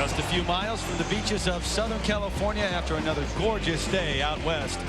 Just a few miles from the beaches of Southern California after another gorgeous day out west,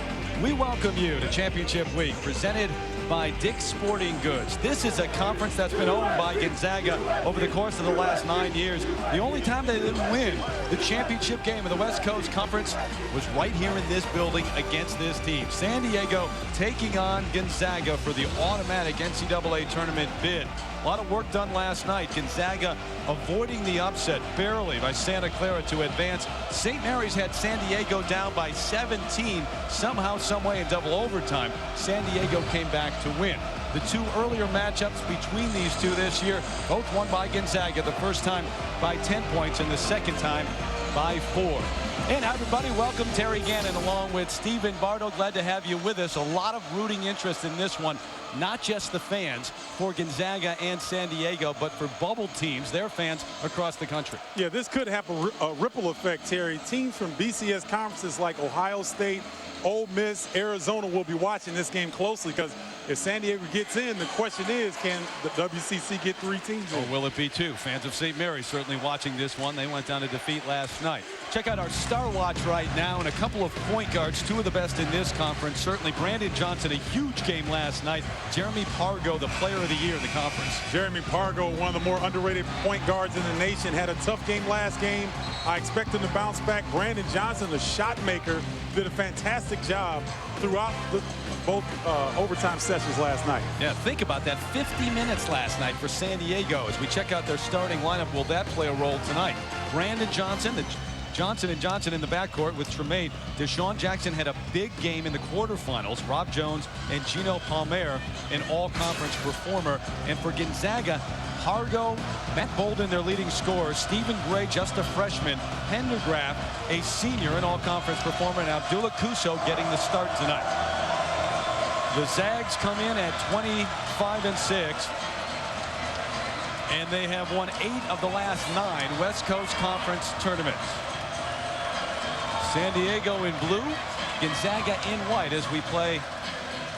we welcome you to Championship Week, presented by Dick's Sporting Goods. This is a conference that's been owned by Gonzaga over the course of the last 9 years. The only time they didn't win the championship game of the West Coast Conference was right here in this building against this team. San Diego taking on Gonzaga for the automatic NCAA Tournament bid. A lot of work done last night. Gonzaga avoiding the upset barely by Santa Clara to advance. St. Mary's had San Diego down by 17 somehow, someway in double overtime. San Diego came back to win. The two earlier matchups between these two this year, both won by Gonzaga, the first time by 10 points and the second time by 4. And everybody, welcome Terry Gannon along with Stephen Bardo. Glad to have you with us. A lot of rooting interest in this one, not just the fans for Gonzaga and San Diego, but for bubble teams, their fans across the country. Yeah, this could have a ripple effect, Terry. Teams from BCS conferences like Ohio State, Ole Miss, Arizona will be watching this game closely, because if San Diego gets in, the question is, can the WCC get 3 teams in? Or will it be 2? Fans of St. Mary's certainly watching this one. They went down to defeat last night. Check out our Star Watch right now, and a couple of point guards, 2 of the best in this conference. Certainly Brandon Johnson, a huge game last night. Jeremy Pargo, the player of the year in the conference. Jeremy Pargo, one of the more underrated point guards in the nation, had a tough game last game. I expect him to bounce back. Brandon Johnson, the shot maker, did a fantastic job throughout both overtime sessions last night. Yeah, think about that. 50 minutes last night for San Diego. As we check out their starting lineup, will that play a role tonight? Brandon Johnson, Johnson and Johnson in the backcourt with Tremaine. Deshaun Jackson had a big game in the quarterfinals. Rob Jones and Gino Palmer, an all-conference performer. And for Gonzaga, Pargo, Matt Bolden, their leading scorer. Stephen Gray, just a freshman. Pendergraft, a senior, an all-conference performer. And Abdullah Kuso getting the start tonight. The Zags come in at 25-6. And they have won 8 of the last 9 West Coast Conference tournaments. San Diego in blue, Gonzaga in white as we play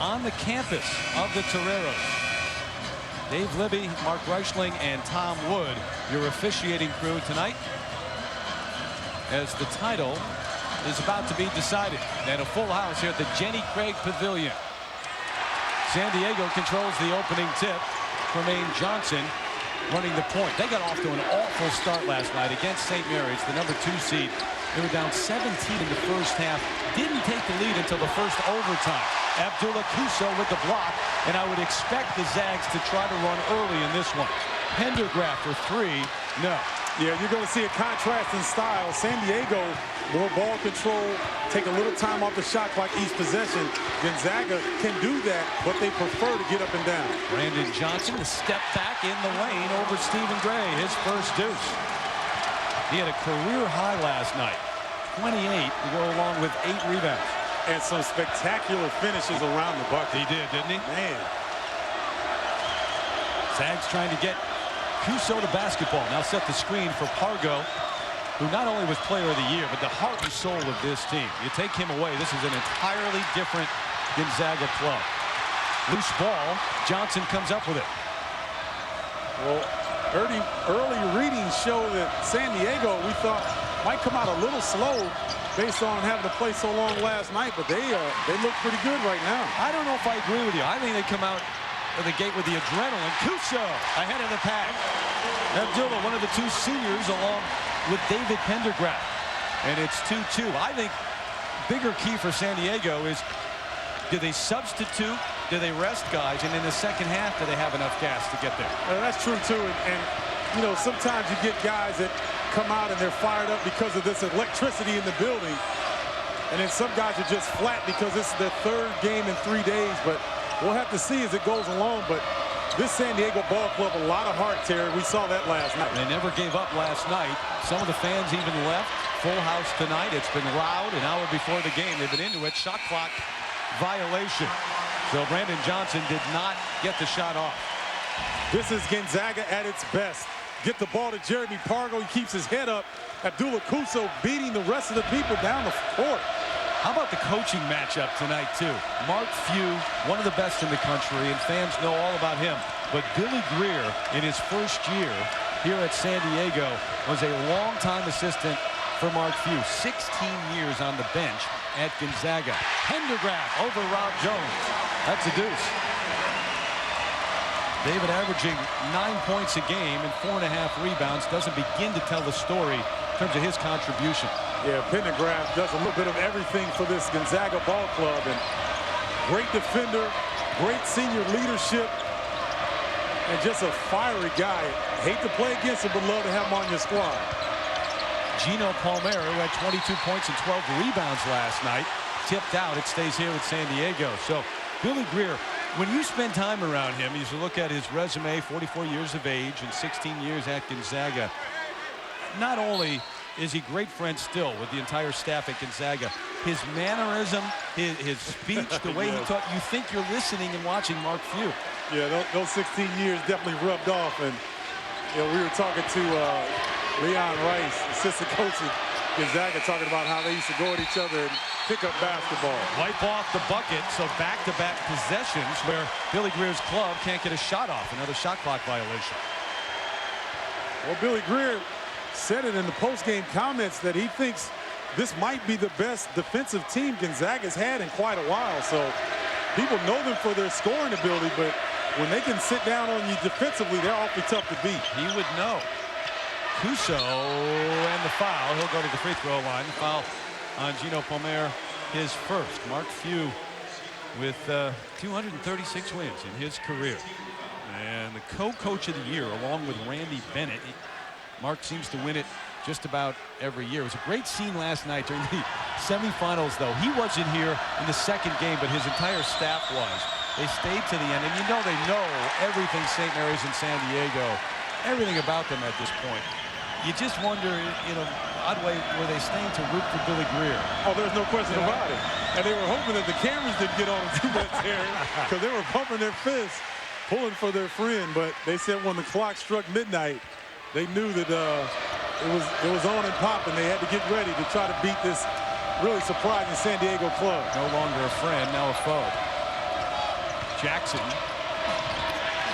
on the campus of the Toreros. Dave Libby, Mark Reichling, and Tom Wood, your officiating crew tonight, as the title is about to be decided. And a full house here at the Jenny Craig Pavilion. San Diego controls the opening tip. Tremaine Johnson running the point. They got off to an awful start last night against St. Mary's, the number 2 seed. They were down 17 in the first half. Didn't take the lead until the first overtime. Abdullah Kuso with the block, and I would expect the Zags to try to run early in this one. Pendergraft for 3, no. Yeah, you're going to see a contrast in style. San Diego, more ball control, take a little time off the shot clock each possession. Gonzaga can do that, but they prefer to get up and down. Brandon Johnson, the step back in the lane over Stephen Gray, his first deuce. He had a career high last night, 28, to go along with 8 rebounds. And some spectacular finishes around the bucket. He did, didn't he? Man. Zags trying to get Kuso to basketball. Now set the screen for Pargo, who not only was player of the year, but the heart and soul of this team. You take him away, this is an entirely different Gonzaga club. Loose ball, Johnson comes up with it. Well, early readings show that San Diego, we thought, might come out a little slow based on having to play so long last night, but they look pretty good right now. I don't know if I agree with you. I think they come out of the gate with the adrenaline. Kuso ahead of the pack. Abdullah, one of the 2 seniors, along with David Pendergraft. And it's 2-2. I think bigger key for San Diego is, do they substitute? Do they rest guys? And in the second half, do they have enough gas to get there? That's true, too. And, you know, sometimes you get guys that come out and they're fired up because of this electricity in the building. And then some guys are just flat because this is their 3rd game in 3 days. But we'll have to see as it goes along. But this San Diego ball club, a lot of heart, Terry. We saw that last night. They never gave up last night. Some of the fans even left. Full house tonight. It's been loud an hour before the game. They've been into it. Shot clock violation. So Brandon Johnson did not get the shot off. This is Gonzaga at its best. Get the ball to Jeremy Pargo. He keeps his head up. Abdullah Kuso beating the rest of the people down the court. How about the coaching matchup tonight, too? Mark Few, one of the best in the country, and fans know all about him. But Billy Greer, in his first year, here at San Diego, was a longtime assistant for Mark Few. 16 years on the bench at Gonzaga. Pendergraph over Rob Jones. That's a deuce. David averaging 9 points a game and 4.5 rebounds. Doesn't begin to tell the story in terms of his contribution. Yeah, Pendergraph does a little bit of everything for this Gonzaga ball club. And great defender, great senior leadership, and just a fiery guy. Hate to play against him, but love to have him on your squad. Gino Palmer, who had 22 points and 12 rebounds last night, tipped out. It stays here with San Diego. So Billy Greer, when you spend time around him, you look at his resume, 44 years of age and 16 years at Gonzaga. Not only is he great friends still with the entire staff at Gonzaga, his mannerism, his speech, the way he talks, you think you're listening and watching Mark Few. Yeah, those 16 years definitely rubbed off. And you know, we were talking to Leon Rice, assistant coach at Gonzaga, talking about how they used to go at each other and pick up basketball. Wipe off the bucket, so back-to-back possessions where Billy Greer's club can't get a shot off. Another shot clock violation. Well, Billy Greer said it in the post-game comments that he thinks this might be the best defensive team Gonzaga's had in quite a while. So people know them for their scoring ability, but when they can sit down on you defensively, they're awfully tough to beat. He would know. Cuso and the foul. He'll go to the free throw line. The foul on Gino Palmer, his first. Mark Few with 236 wins in his career. And the co-coach of the year along with Randy Bennett. Mark seems to win it just about every year. It was a great scene last night during the semifinals, though. He wasn't here in the second game, but his entire staff was. They stayed to the end, and you know they know everything St. Mary's and San Diego, everything about them at this point. You just wonder, you know, odd way, were they staying to root for Billy Greer? Oh, there's no question about it. And they were hoping that the cameras didn't get on them too much there, because they were pumping their fists, pulling for their friend. But they said when the clock struck midnight, they knew that it was on and popping. They had to get ready to try to beat this really surprising San Diego club. No longer a friend, now a foe. Jackson,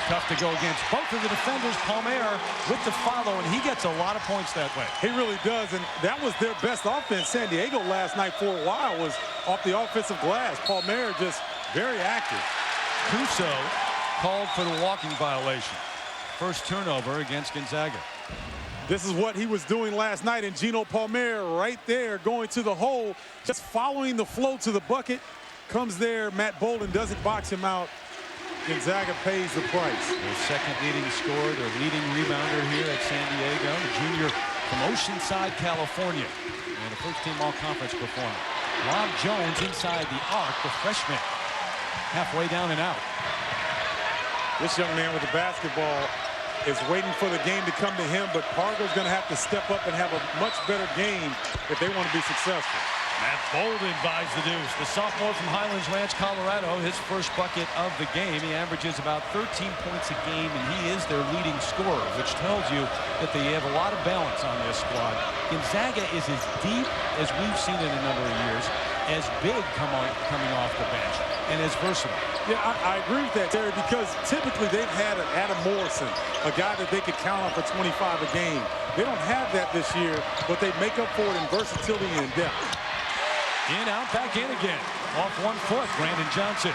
tough to go against both of the defenders. Palmer with the follow, and he gets a lot of points that way. He really does, and that was their best offense. San Diego last night for a while was off the offensive glass. Palmer just very active. Cuso called for the walking violation. First turnover against Gonzaga. This is what he was doing last night, and Gino Palmer right there going to the hole, just following the flow to the bucket. Comes there, Matt Bolden doesn't box him out. Gonzaga pays the price. Their second leading scorer, their leading rebounder here at San Diego, the junior from Oceanside, California, and a first-team all-conference performer. Rob Jones inside the arc, the freshman, halfway down and out. This young man with the basketball is waiting for the game to come to him, but Pargo's going to have to step up and have a much better game if they want to be successful. Matt Bolden buys the deuce. The sophomore from Highlands Ranch, Colorado, his first bucket of the game. He averages about 13 points a game, and he is their leading scorer, which tells you that they have a lot of balance on this squad. Gonzaga is as deep as we've seen in a number of years, as big coming off the bench, and as versatile. Yeah, I agree with that, Terry, because typically they've had an Adam Morrison, a guy that they could count on for 25 a game. They don't have that this year, but they make up for it in versatility and depth. In, out, back in again. Off 1/4, Brandon Johnson.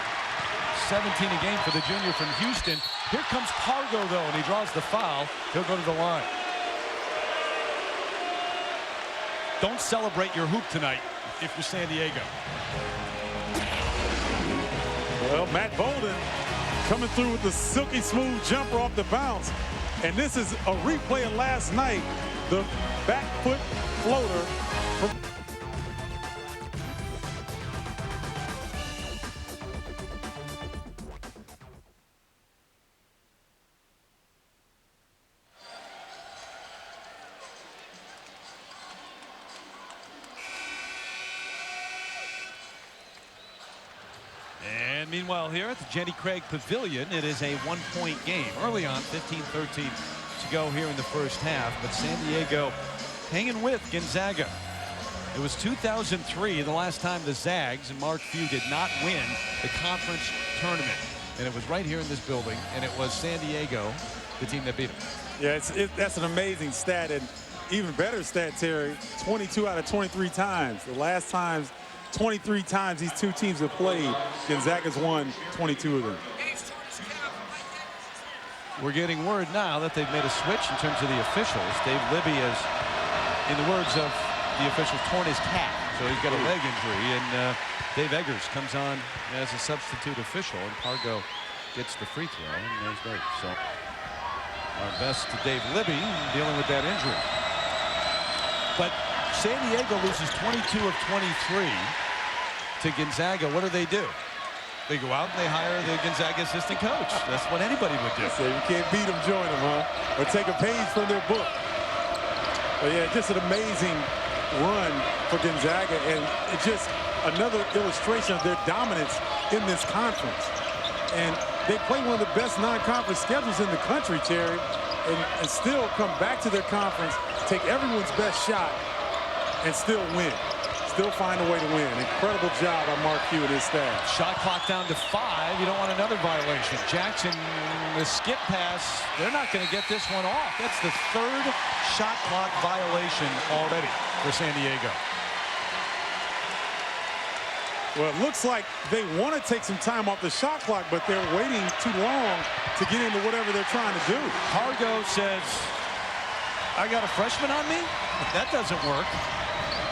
17 a game for the junior from Houston. Here comes Pargo, though, and he draws the foul. He'll go to the line. Don't celebrate your hoop tonight if you're San Diego. Well, Matt Bolden coming through with the silky smooth jumper off the bounce. And this is a replay of last night. The back foot floater from meanwhile, here at the Jenny Craig Pavilion, it is a one-point game. Early on, 15-13 to go here in the first half, but San Diego hanging with Gonzaga. It was 2003, the last time the Zags and Mark Few did not win the conference tournament. And it was right here in this building, and it was San Diego the team that beat them. Yeah, that's an amazing stat, and even better stat, Terry, 22 out of 23 times. The last times, 23 times these two teams have played, Gonzaga's won 22 of them. We're getting word now that they've made a switch in terms of the officials. Dave Libby has, in the words of the officials, torn his calf. So he's got a leg injury, and Dave Eggers comes on as a substitute official, and Pargo gets the free throw, and there's great. So our best to Dave Libby dealing with that injury. But San Diego loses 22 of 23 to Gonzaga. What do? They go out and they hire the Gonzaga assistant coach. That's what anybody would do. So you can't beat them, join them, huh? Or take a page from their book. But yeah, just an amazing run for Gonzaga, and it's just another illustration of their dominance in this conference. And they play one of the best non-conference schedules in the country, Terry, and still come back to their conference, take everyone's best shot, and still win. Still find a way to win. Incredible job by Mark Few and his staff. Shot clock down to 5. You don't want another violation. Jackson, the skip pass, they're not going to get this one off. That's the 3rd shot clock violation already for San Diego. Well, it looks like they want to take some time off the shot clock, but they're waiting too long to get into whatever they're trying to do. Pargo says, I got a freshman on me? That doesn't work.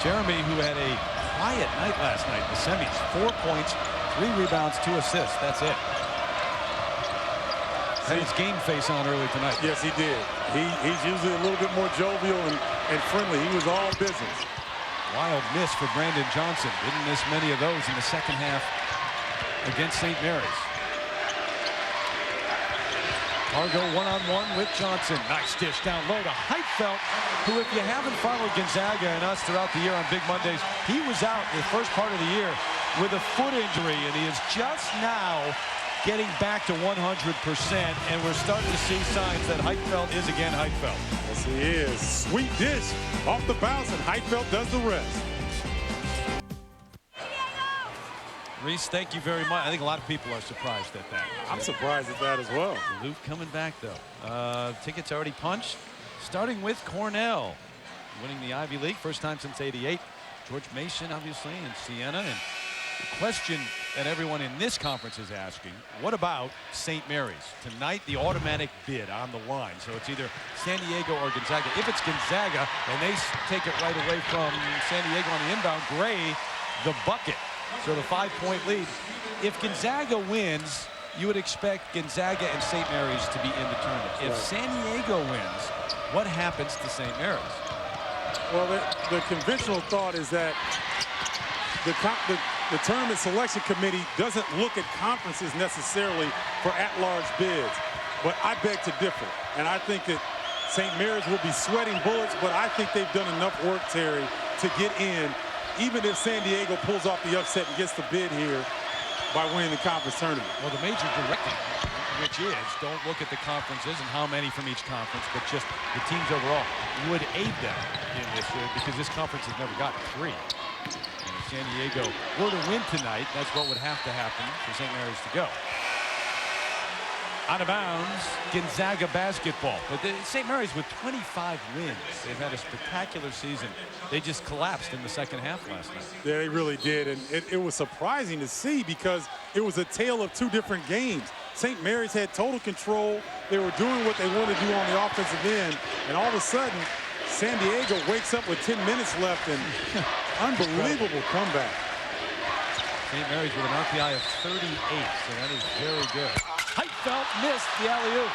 Jeremy, who had a quiet night last night in the semis, 4 points, 3 rebounds, 2 assists. That's it. Had his game face on early tonight. Yes, he did. He's usually a little bit more jovial and friendly. He was all business. Wild miss for Brandon Johnson. Didn't miss many of those in the second half against St. Mary's. Pargo one-on-one with Johnson. Nice dish down low to Heitfeld, who, if you haven't followed Gonzaga and us throughout the year on Big Mondays, he was out the first part of the year with a foot injury, and he is just now getting back to 100%, and we're starting to see signs that Heitfeld is again Heitfeld. Yes, he is. Sweet dish off the bounce, and Heitfeld does the rest. Reese, thank you very much. I think a lot of people are surprised at that. I'm surprised at that as well. Luke coming back, though. Tickets already punched, starting with Cornell, winning the Ivy League, first time since '88. George Mason, obviously, and Siena. And the question that everyone in this conference is asking, what about St. Mary's? Tonight, the automatic bid on the line. So it's either San Diego or Gonzaga. If it's Gonzaga, and they take it right away from San Diego on the inbound, Gray, the bucket. So the 5-point lead. If Gonzaga wins, you would expect Gonzaga and St. Mary's to be in the tournament. If San Diego wins, what happens to St. Mary's? Well, the conventional thought is that the tournament selection committee doesn't look at conferences necessarily for at-large bids. But I beg to differ. And I think that St. Mary's will be sweating bullets, but I think they've done enough work, Terry, to get in, even if San Diego pulls off the upset and gets the bid here by winning the conference tournament. Well, the major directive, which is don't look at the conferences and how many from each conference, but just the teams overall, would aid them in this because this conference has never gotten 3. And if San Diego were to win tonight, that's what would have to happen for St. Mary's to go. Out of bounds, Gonzaga basketball. But St. Mary's with 25 wins. They've had a spectacular season. They just collapsed in the second half last night. Yeah, they really did. And it was surprising to see because it was a tale of 2 different games. St. Mary's had total control. They were doing what they wanted to do on the offensive end. And all of a sudden, San Diego wakes up with 10 minutes left and unbelievable comeback. St. Mary's with an RPI of 38, so that is very good. Heitfeld missed the alley-oop.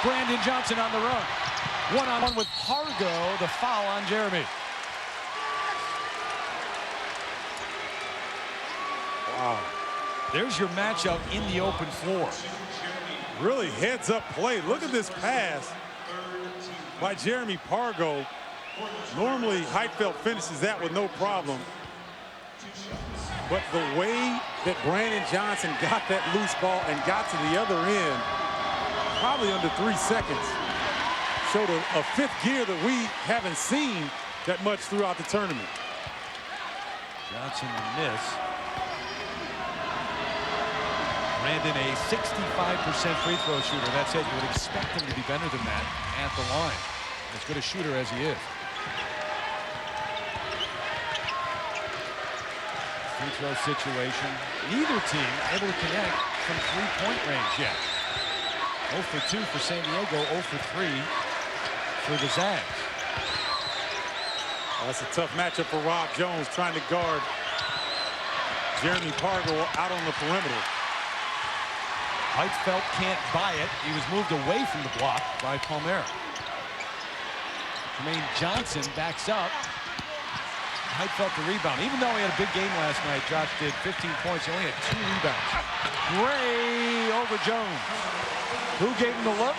Brandon Johnson on the run. One-on-one with Pargo, the foul on Jeremy. Wow. There's your matchup in the open floor. Really heads-up play. Look at this pass by Jeremy Pargo. Normally, Heitfeld finishes that with no problem. But the way that Brandon Johnson got that loose ball and got to the other end, probably under 3 seconds, showed a 5th gear that we haven't seen that much throughout the tournament. Johnson miss. Brandon, a 65% free throw shooter. That's it. You would expect him to be better than that at the line. As good a shooter as he is. Free throw situation. Neither team able to connect from three-point range yet. 0 for 2 for San Diego, 0 for 3 for the Zags. Well, that's a tough matchup for Rob Jones, trying to guard Jeremy Pargo out on the perimeter. Heitfeld can't buy it. He was moved away from the block by Palmer. Jermaine Johnson backs up. Heitfeld the rebound. Even though he had a big game last night, Josh did 15 points. He only had 2 rebounds. Gray over Jones. Who gave him the look?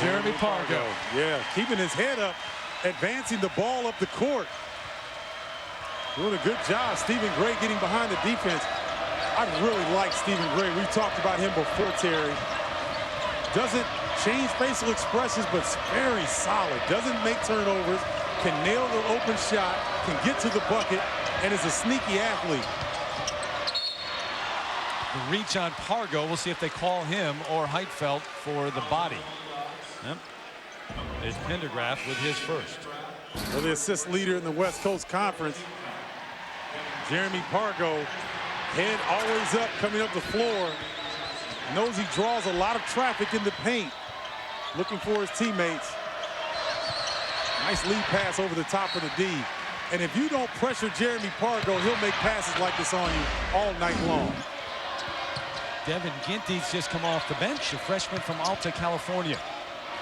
Jeremy Pargo. Yeah, keeping his head up, advancing the ball up the court. Doing a good job. Stephen Gray getting behind the defense. I really like Stephen Gray. We talked about him before, Terry. Doesn't change facial expressions, but very solid. Doesn't make turnovers. Can nail the open shot. Can get to the bucket. And is a sneaky athlete. The reach on Pargo. We'll see if they call him or Heitfeld for the body. Yep. There's Pendergraft with his first. Well, the assist leader in the West Coast Conference. Jeremy Pargo. Head always up, coming up the floor. Knows he draws a lot of traffic in the paint. Looking for his teammates. Nice lead pass over the top of the D. And if you don't pressure Jeremy Pargo, he'll make passes like this on you all night long. Devin Ginty's just come off the bench, a freshman from Alta, California.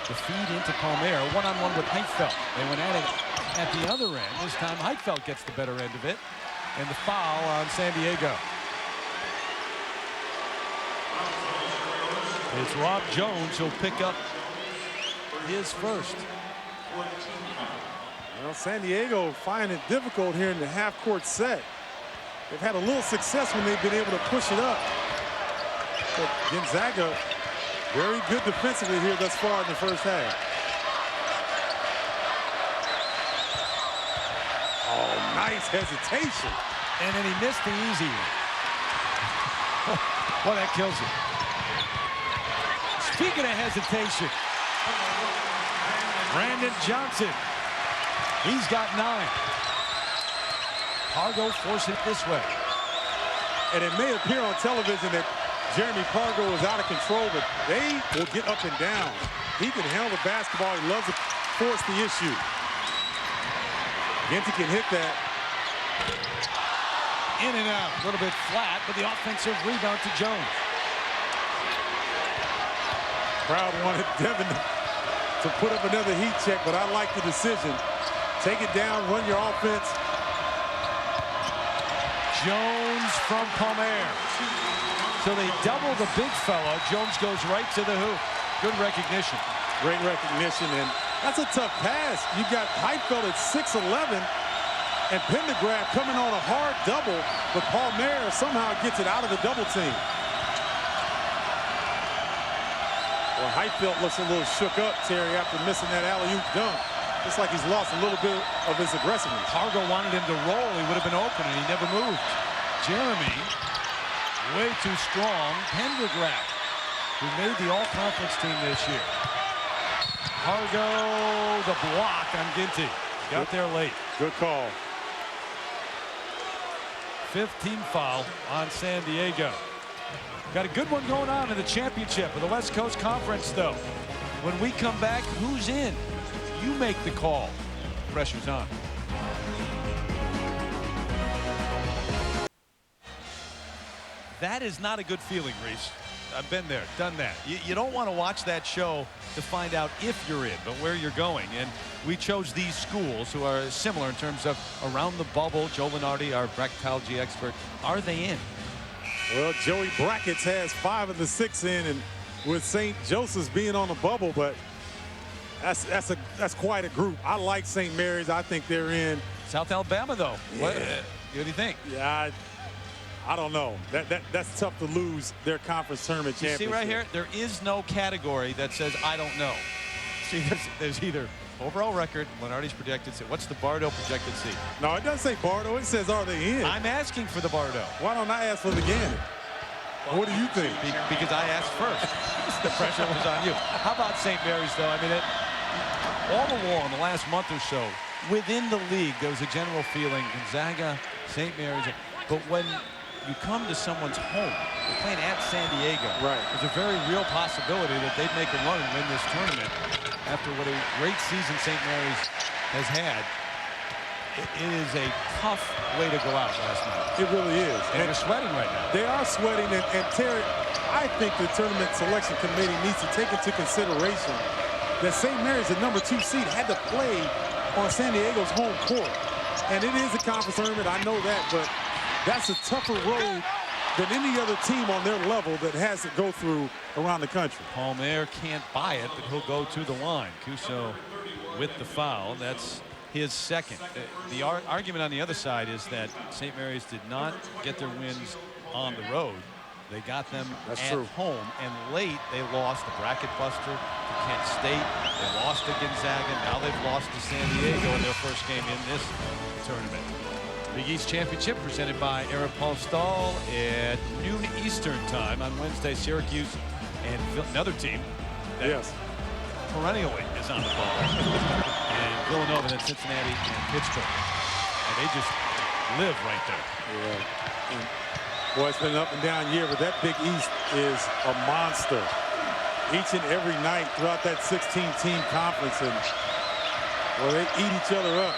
The feed into Palmer, one-on-one with Heitfeld. They went at it at the other end. This time Heitfeld gets the better end of it. And the foul on San Diego. It's Rob Jones who'll pick up his first. Well, San Diego finding it difficult here in the half-court set. They've had a little success when they've been able to push it up. But Gonzaga, very good defensively here thus far in the first half. Oh, nice hesitation. And then he missed the easy one. Well, that kills you. Speaking of hesitation, Brandon Johnson. He's got 9. Pargo forced it this way. And it may appear on television that Jeremy Pargo is out of control, but they will get up and down. He can handle the basketball. He loves to force the issue. Ginty can hit that. In and out, a little bit flat, but the offensive rebound to Jones. Crowd wanted Devin to put up another heat check, but I like the decision. Take it down, run your offense. Jones from Palmer. So they double the big fella. Jones goes right to the hoop. Good recognition. Great recognition, and that's a tough pass. You got Heitfeld at 6'11", and Pendergraft coming on a hard double, but Palmer somehow gets it out of the double team. Well, Heitfeld looks a little shook up, Terry, after missing that alley-oop dunk. Just like he's lost a little bit of his aggressiveness. Pargo wanted him to roll. He would have been open, and he never moved. Jeremy, way too strong. Pendergraft, who made the all-conference team this year. Pargo, the block on Ginty. Got there late. Good call. 15 foul on San Diego. Got a good one going on in the championship of the West Coast Conference, though. When we come back, who's in? You make the call. Pressure's on. That is not a good feeling, Reese. I've been there, done that. You don't want to watch that show to find out if you're in, but where you're going. And we chose these schools who are similar in terms of around the bubble. Joe Lenardi, our bracketology expert. Are they in? Well, Joey Brackets has 5 of the 6 in, and with St. Joseph's being on the bubble, but that's quite a group. I like St. Mary's. I think they're in. South Alabama, though. Yeah. What do you think? Yeah, I don't know. That's tough to lose their conference tournament championship. You see right here, there is no category that says I don't know. See, there's either overall record, Lenardi's projected seed. What's the Bardo projected seed? No, it doesn't say Bardo. It says are they in. I'm asking for the Bardo. Why don't I ask for the Gannon? What do you think? Because I asked first. The pressure was on you. How about St. Mary's, though? I mean, all along the last month or so, within the league, there was a general feeling, Gonzaga, St. Mary's. But when you come to someone's home, they're playing at San Diego. Right. There's a very real possibility that they'd make a run and win this tournament after what a great season St. Mary's has had. It is a tough way to go out last night. It really is. And they're sweating right now. They are sweating. And Terry, I think the tournament selection committee needs to take into consideration that St. Mary's, the #2 seed, had to play on San Diego's home court. And it is a conference tournament, I know that, but that's a tougher road than any other team on their level that has to go through around the country. Palmer can't buy it, but he'll go to the line. Cuso with the foul. That's his second. The argument on the other side is that St. Mary's did not get their wins on the road. They got them at home, and late they lost the bracket buster to Kent State. They lost to Gonzaga. Now they've lost to San Diego in their first game in this tournament. Big East Championship presented by Aeropostale at noon Eastern time on Wednesday. Syracuse and another team that perennially is on the ball. And Villanova, then Cincinnati, and Pittsburgh. And they just live right there. Yeah. Boy, it's been an up and down year, but that Big East is a monster. Each and every night throughout that 16-team conference, and well, they eat each other up.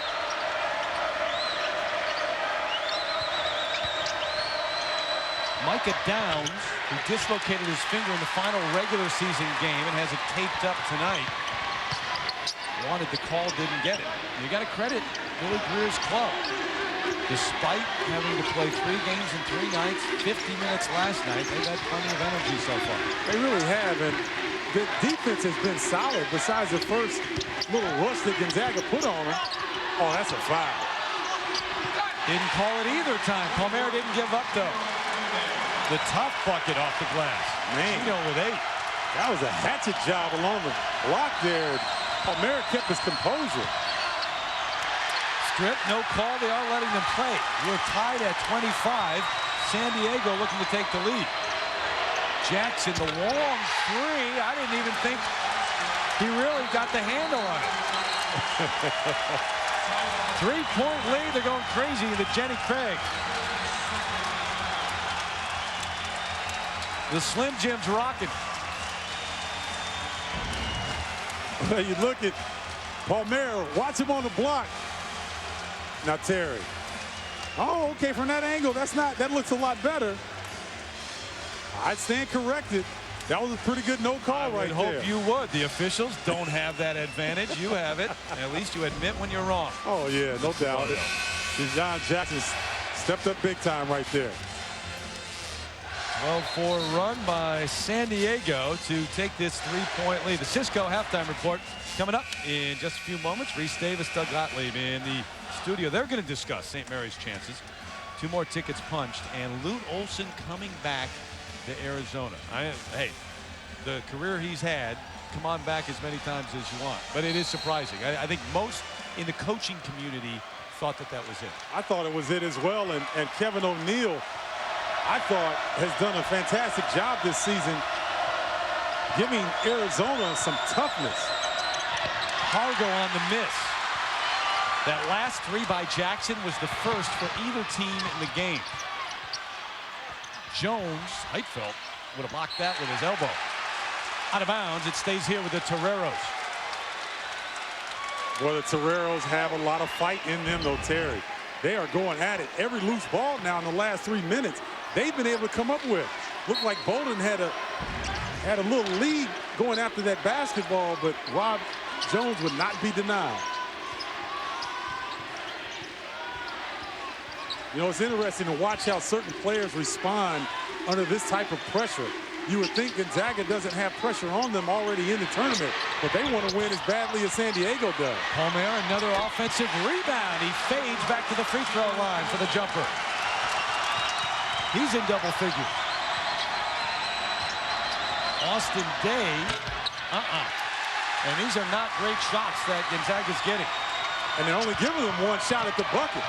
Micah Downs, who dislocated his finger in the final regular season game and has it taped up tonight, wanted the call, didn't get it. You got to credit Billy Greer's club. Despite having to play 3 games in 3 nights, 50 minutes last night, they've had plenty of energy so far. They really have, and the defense has been solid besides the first little rush that Gonzaga put on them. Oh, that's a foul. Didn't call it either time. Palmer didn't give up, though. The tough bucket off the glass. Man. With 8. That was a hatchet job along the block there. Palmer kept his composure. Strip, no call. They are letting them play. We're tied at 25. San Diego looking to take the lead. Jackson, the long 3. I didn't even think he really got the handle on it. 3-point lead. They're going crazy to Jenny Craig. The Slim Jim's rocking. You look at Palmer, watch him on the block. Now Terry. Oh, okay, from that angle, that looks a lot better. I'd stand corrected. That was a pretty good no call right there. I hope you would. The officials don't have that advantage. You have it. At least you admit when you're wrong. Oh, yeah, no doubt. John Jackson stepped up big time right there. 12-4 run by San Diego to take this 3-point lead. The Cisco halftime report coming up in just a few moments. Reese Davis, Doug Gottlieb in the studio. They're going to discuss St. Mary's chances. 2 more tickets punched, and Lute Olson coming back to Arizona. Hey, the career he's had, come on back as many times as you want. But it is surprising. I think most in the coaching community thought that was it. I thought it was it as well, and Kevin O'Neill, I thought, has done a fantastic job this season giving Arizona some toughness. Hargo on the miss. That last 3 by Jackson was the first for either team in the game. Jones, Heitfeld, would have blocked that with his elbow. Out of bounds, it stays here with the Toreros. Well, the Toreros have a lot of fight in them, though, Terry. They are going at it. Every loose ball now in the last 3 minutes, they've been able to come up with. Looked like Bolden had a little lead going after that basketball, but Rob Jones would not be denied. You know, it's interesting to watch how certain players respond under this type of pressure. You would think Gonzaga doesn't have pressure on them already in the tournament, but they want to win as badly as San Diego does. Palmer, another offensive rebound. He fades back to the free throw line for the jumper. He's in double figures. Austin Day, and these are not great shots that Gonzaga's getting. And they're only giving them 1 shot at the bucket.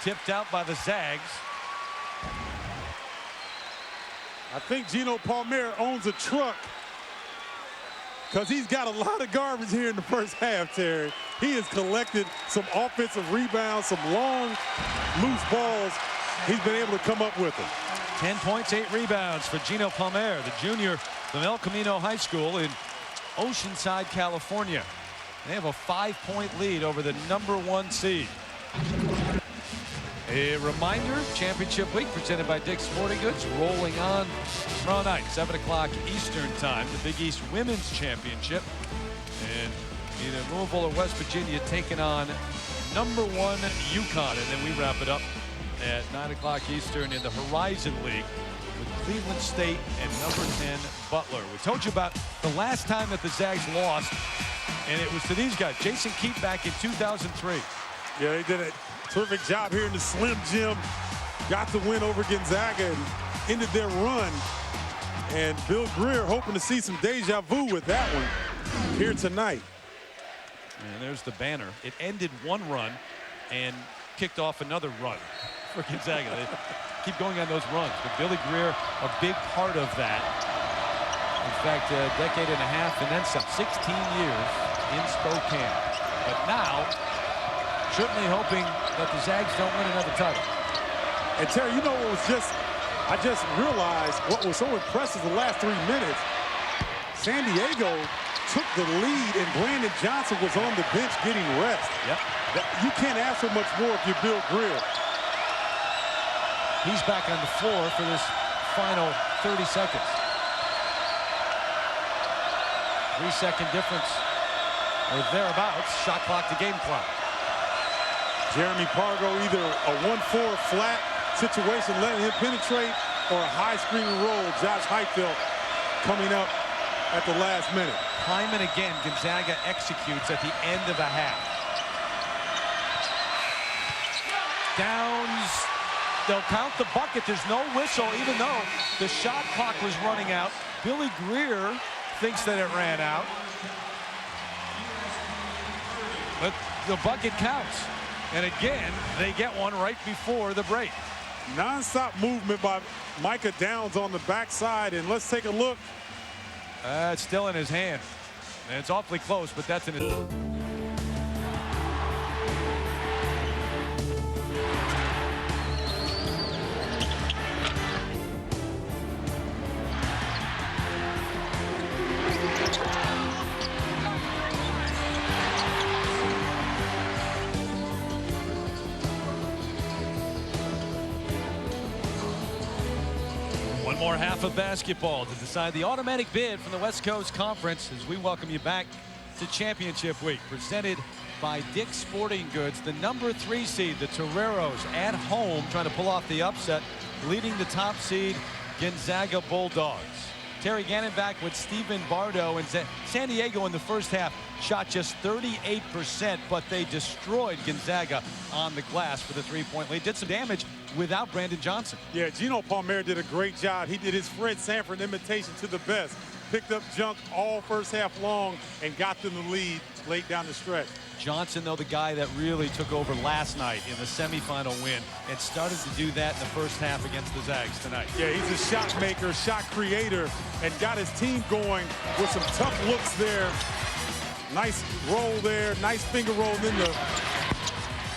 Tipped out by the Zags. I think Gino Palmer owns a truck because he's got a lot of garbage here in the first half, Terry. He has collected some offensive rebounds, some long, loose balls. He's been able to come up with them. 10 points, 8 rebounds for Gino Palmer, the junior from El Camino High School in Oceanside, California. They have a 5-point lead over the #1 seed. A reminder, championship week presented by Dick's Sporting Goods, rolling on tomorrow night, 7 o'clock Eastern time, the Big East Women's Championship. And either Louisville or West Virginia taking on #1 UConn. And then we wrap it up at 9 o'clock Eastern in the Horizon League with Cleveland State and #10 Butler. We told you about the last time that the Zags lost, and it was to these guys. Jason Keat back in 2003. Yeah, they did a terrific job here in the Slim Gym. Got the win over Gonzaga and ended their run. And Bill Greer hoping to see some deja vu with that one here tonight. And there's the banner. It ended one run and kicked off another run for Gonzaga. They keep going on those runs, but Billy Greer, a big part of that. In fact, a decade and a half and then some, 16 years in Spokane. But now, certainly hoping that the Zags don't win another title. And Terry, you know what was I just realized what was so impressive the last 3 minutes. San Diego took the lead and Brandon Johnson was on the bench getting rest. Yep. You can't ask for much more if you're Bill Greer. He's back on the floor for this final 30 seconds. 3-second difference or thereabouts. Shot clock to game clock. Jeremy Pargo, either a 1-4 flat situation, letting him penetrate, or a high screen roll. Josh Heitfeld coming up at the last minute. Time and again, Gonzaga executes at the end of a half. Downs. They'll count the bucket. There's no whistle, even though the shot clock was running out. Billy Greer thinks that it ran out. But the bucket counts. And again, they get one right before the break. Non-stop movement by Micah Downs on the backside. And let's take a look. It's still in his hand. And it's awfully close, but that's an... One more half of basketball to decide the automatic bid from the West Coast Conference as we welcome you back to Championship Week, presented by Dick's Sporting Goods. The #3 seed, the Toreros, at home, trying to pull off the upset, leading the top seed, Gonzaga Bulldogs. Terry Gannon back with Stephen Bardo, and San Diego in the first half shot just 38%, but they destroyed Gonzaga on the glass for the 3-point lead. Did some damage without Brandon Johnson. Yeah, Gino Palmer did a great job. He did his Fred Sanford imitation to the best. Picked up junk all first half long and got them the lead late down the stretch. Johnson, though, the guy that really took over last night in the semifinal win and started to do that in the first half against the Zags tonight. Yeah, he's a shot maker, shot creator, and got his team going with some tough looks there. Nice roll there, nice finger roll, and then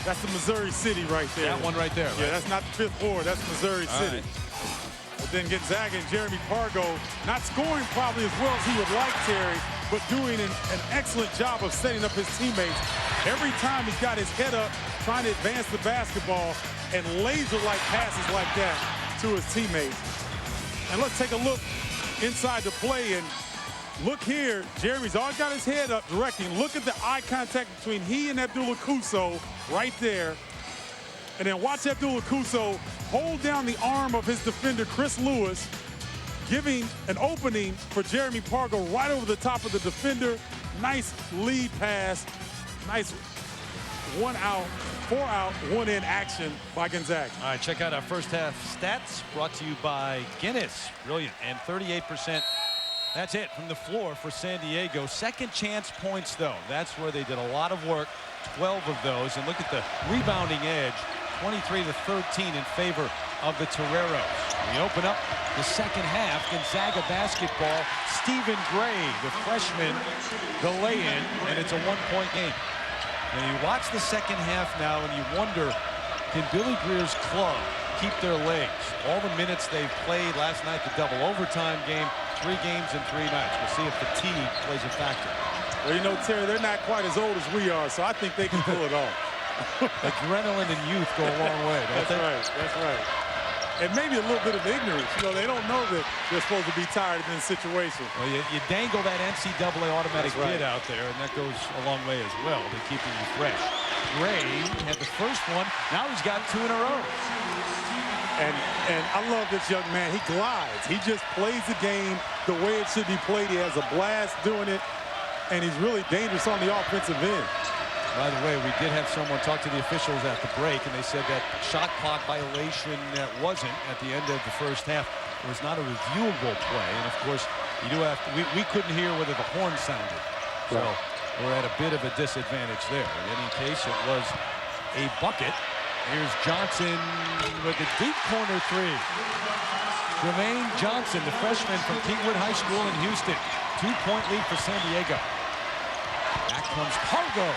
that's the Missouri City right there. That one right there, right? Yeah, that's not the 5th floor, that's Missouri City. Right. But then Gonzaga and Jeremy Pargo not scoring probably as well as he would like, Terry, but doing an excellent job of setting up his teammates. Every time he's got his head up, trying to advance the basketball, and laser-like passes like that to his teammates. And let's take a look inside the play, and look here, Jeremy's always got his head up directing. Look at the eye contact between he and Abdullah Kuso right there. And then watch Abdullah Kuso hold down the arm of his defender, Chris Lewis, giving an opening for Jeremy Pargo right over the top of the defender. Nice lead pass. Nice 1 out, 4 out, 1 in action by Gonzaga. All right, check out our first half stats brought to you by Guinness. Brilliant. And 38%. That's it from the floor for San Diego. Second chance points, though. That's where they did a lot of work. 12 of those. And look at the rebounding edge. 23-13 in favor of the Toreros. We open up the second half. Gonzaga basketball. Stephen Gray, the freshman, the lay-in, and it's a one-point game. Now you watch the second half now, and you wonder, can Billy Greer's club keep their legs? All the minutes they've played last night, the double overtime game, 3 games in 3 nights. We'll see if fatigue plays a factor. Well, you know, Terry, they're not quite as old as we are, so I think they can pull it off. Adrenaline and youth go a long way, don't they? That's right. That's right. And maybe a little bit of ignorance. You know, they don't know that they're supposed to be tired in this situation. Well, you dangle that NCAA automatic bid out there, and that goes a long way as well to keeping you fresh. Gray had the first one. Now he's got 2 in a row. And I love this young man. He glides. He just plays the game the way it should be played. He has a blast doing it, and he's really dangerous on the offensive end. By the way, we did have someone talk to the officials at the break, and they said that shot clock violation wasn't at the end of the first half. It was not a reviewable play, and of course, you do have to, we couldn't hear whether the horn sounded. So we're at a bit of a disadvantage there. In any case, it was a bucket. Here's Johnson with the deep corner 3. Jermaine Johnson, the freshman from Kingwood High School in Houston. 2-point lead for San Diego. Back comes Pargo.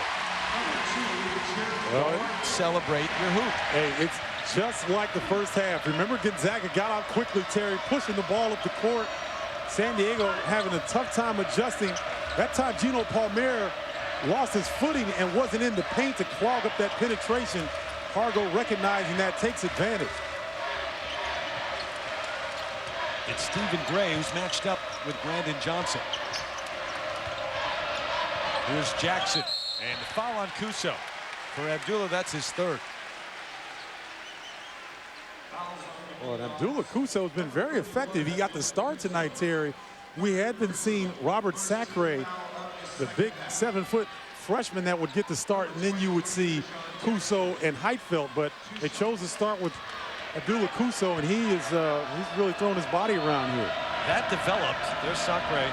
Well, celebrate your hoop. Hey, it's just like the first half. Remember, Gonzaga got out quickly, Terry, pushing the ball up the court. San Diego having a tough time adjusting. That time, Gino Palmer lost his footing and wasn't in the paint to clog up that penetration. Pargo recognizing that takes advantage. It's Stephen Gray who's matched up with Brandon Johnson. Here's Jackson. And the foul on Kuso. For Abdullah, that's his 3rd. Well, and Abdullah Kuso has been very effective. He got the start tonight, Terry. We had been seeing Robert Sacre, the big 7-foot freshman that would get the start, and then you would see Kuso and Heitfeld. But they chose to start with Abdullah Kuso, and he's really thrown his body around here. That developed. There's Sacre,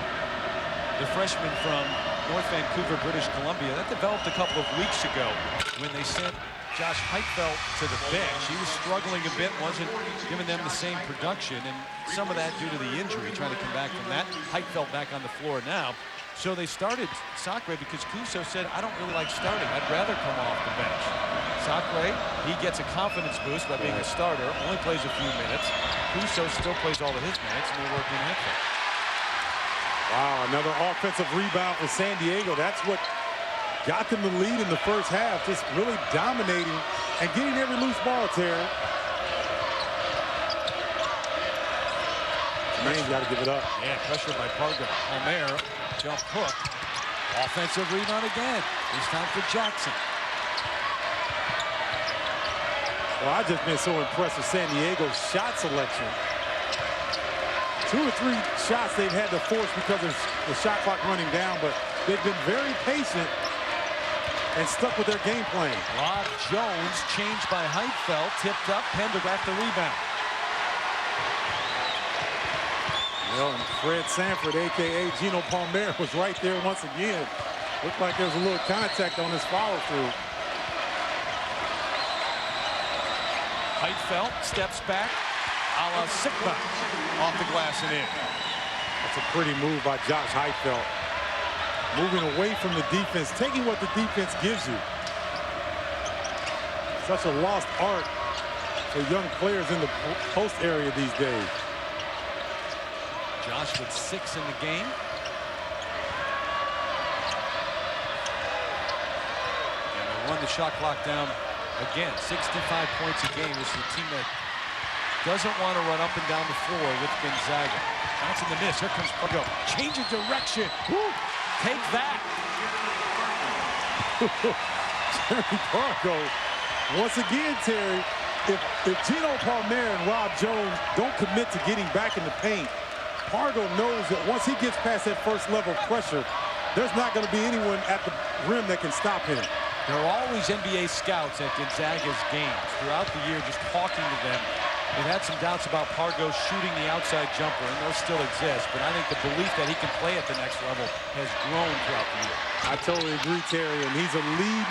the freshman from North Vancouver, British Columbia. That developed a couple of weeks ago when they sent Josh Heitfeld to the bench. He was struggling a bit, wasn't giving them the same production, and some of that due to the injury, trying to come back from that. Heitfeld back on the floor now. So they started Sacre because Kuso said, I don't really like starting. I'd rather come off the bench. Sacre, he gets a confidence boost by being a starter, only plays a few minutes. Kuso still plays all of his minutes, and they're working Heitfeld. Wow, another offensive rebound for San Diego. That's what got them the lead in the first half, just really dominating and getting every loose ball, Terry. Man's got to give it up. Yeah, pressure by Pargo. Palmer, jump hook. Offensive rebound again. This time for Jackson. Well, I've just been so impressed with San Diego's shot selection. 2 or 3 shots they've had to force because of the shot clock running down, but they've been very patient and stuck with their game plan. Rob Jones changed by Heitfeld, tipped up, Pendergraft the rebound. Well, and Fred Sanford, a.k.a. Gino Palmer, was right there once again. Looked like there was a little contact on his follow-through. Heitfeld steps back, a la Sigma, off the glass and in. That's a pretty move by Josh Heitfeld. Moving away from the defense, taking what the defense gives you. Such a lost art for young players in the post area these days. Josh with 6 in the game. And they run the shot clock down again. 65 points a game. This is a team that doesn't want to run up and down the floor with Gonzaga. Johnson the miss. Here comes Pargo. Change of direction. Woo! Take that. Terry Pargo. Once again, Terry, if Gino Palmer and Rob Jones don't commit to getting back in the paint, Pargo knows that once he gets past that first level of pressure, there's not going to be anyone at the rim that can stop him. There are always NBA scouts at Gonzaga's games throughout the year just talking to them. They've had some doubts about Pargo shooting the outside jumper, and those still exist. But I think the belief that he can play at the next level has grown throughout the year. I totally agree, Terry, and he's a lead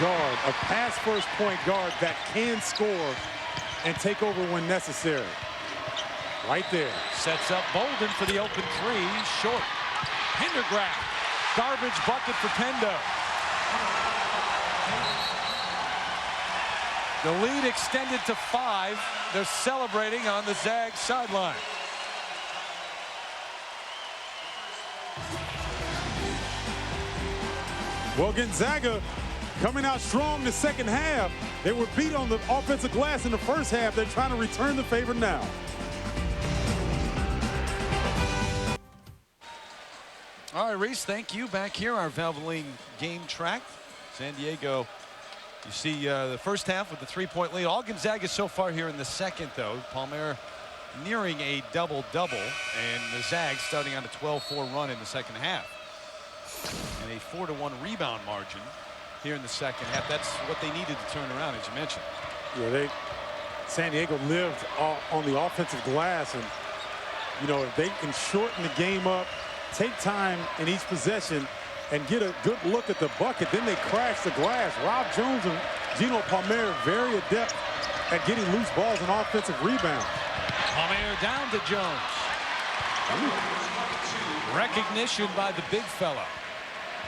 guard, a pass-first point guard that can score and take over when necessary. Right there. Sets up Bolden for the open three. Short. Pendergraft. Garbage bucket for Pendo. The lead extended to 5. They're celebrating on the Zags sideline. Well, Gonzaga coming out strong the second half. They were beat on the offensive glass in the first half. They're trying to return the favor now. All right, Reese, thank you. Back here, our Valvoline game track. San Diego, you see the first half with the 3-point lead. All Gonzaga so far here in the second, though. Palmer nearing a double-double, and the Zags starting on a 12-4 run in the second half. And a 4-1 rebound margin here in the second half. That's what they needed to turn around, as you mentioned. Yeah, San Diego lived on the offensive glass, and you know, if they can shorten the game up, take time in each possession, and get a good look at the bucket, then they crash the glass. Rob Jones and Gino Palmer very adept at getting loose balls and offensive rebounds. Palmer down to Jones. Recognition by the big fella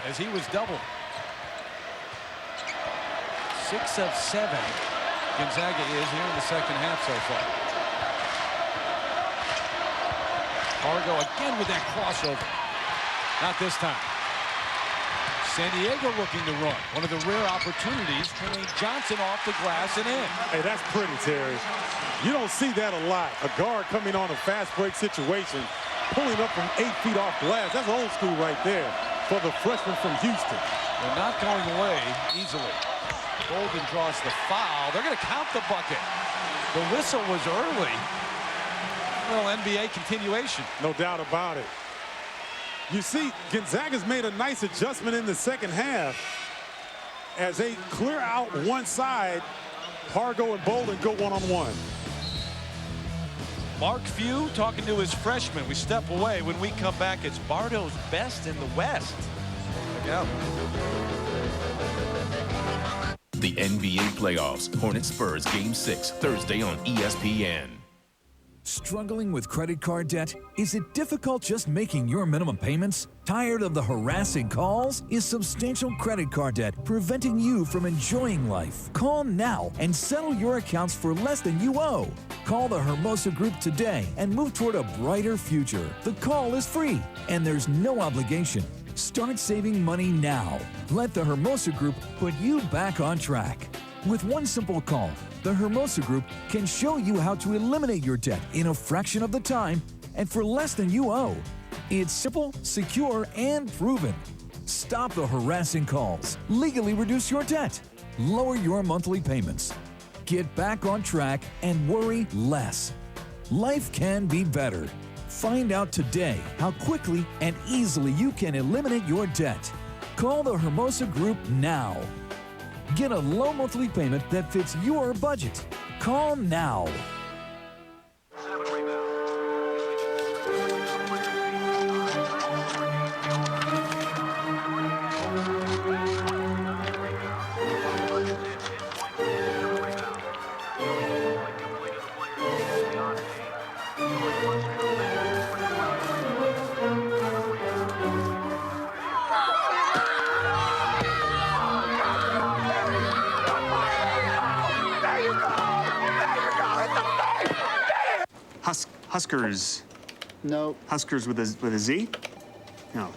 as he was doubled. 6 of 7 Gonzaga is here in the second half so far. Fargo again with that crossover. Not this time. San Diego looking to run. One of the rare opportunities. Tremaine Johnson off the glass and in. Hey, that's pretty, Terry. You don't see that a lot. A guard coming on a fast break situation, pulling up from 8 feet off glass. That's old school right there for the freshman from Houston. They're not going away easily. Bolden draws the foul. They're going to count the bucket. The whistle was early. A little NBA continuation. No doubt about it. You see, Gonzaga's made a nice adjustment in the second half as they clear out one side. Fargo and Bolden go one-on-one. Mark Few talking to his freshman. We step away. When we come back, it's Bardo's best in the West. Yeah. The NBA playoffs, Hornets Spurs Game 6, Thursday on ESPN. Struggling with credit card debt? Is it difficult just making your minimum payments? Tired of the harassing calls? Is substantial credit card debt preventing you from enjoying life? Call now and settle your accounts for less than you owe. Call the Hermosa Group today and move toward a brighter future. The call is free and there's no obligation. Start saving money now. Let the Hermosa Group put you back on track. With one simple call, the Hermosa Group can show you how to eliminate your debt in a fraction of the time and for less than you owe. It's simple, secure, and proven. Stop the harassing calls. Legally reduce your debt. Lower your monthly payments. Get back on track and worry less. Life can be better. Find out today how quickly and easily you can eliminate your debt. Call the Hermosa Group now. Get a low monthly payment that fits your budget. Call now. Huskers. No. Huskers with a Z? No.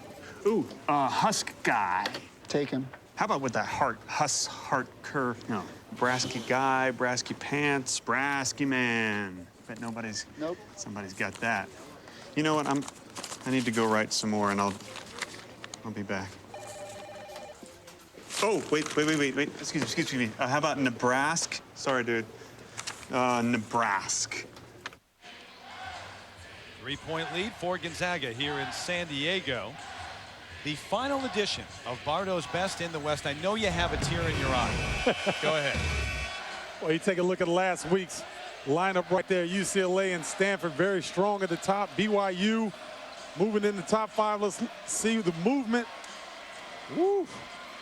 Ooh, Husk guy. Take him. How about with that heart? Heart curve. No. Brasky guy, Brasky pants, Brasky man. Bet nobody's. Nope. Somebody's got that. You know what? I need to go write some more, and I'll be back. Oh, wait. Excuse me. How about Nebraska? Sorry, dude. Nebraska. 3-point lead for Gonzaga here in San Diego. The final edition of Bardo's Best in the West. I know you have a tear in your eye. Go ahead. Well, you take a look at last week's lineup right there. UCLA and Stanford very strong at the top. BYU moving in the top 5. Let's see the movement. Woo.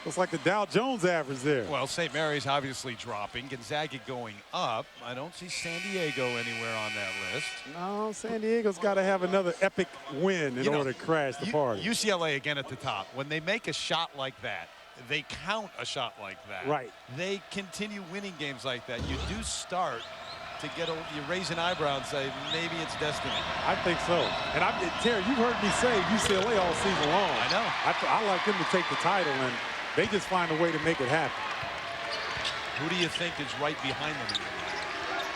Looks like the Dow Jones average there. Well, St. Mary's obviously dropping. Gonzaga going up. I don't see San Diego anywhere on that list. No, San Diego's got to have another epic win in order to crash the party. UCLA again at the top. When they make a shot like that, they count a shot like that. Right. They continue winning games like that. You do start to get you raise an eyebrow and say maybe it's destiny. I think so. And Terry, you've heard me say UCLA all season long. I know. I like them to take the title, and they just find a way to make it happen. Who do you think is right behind them?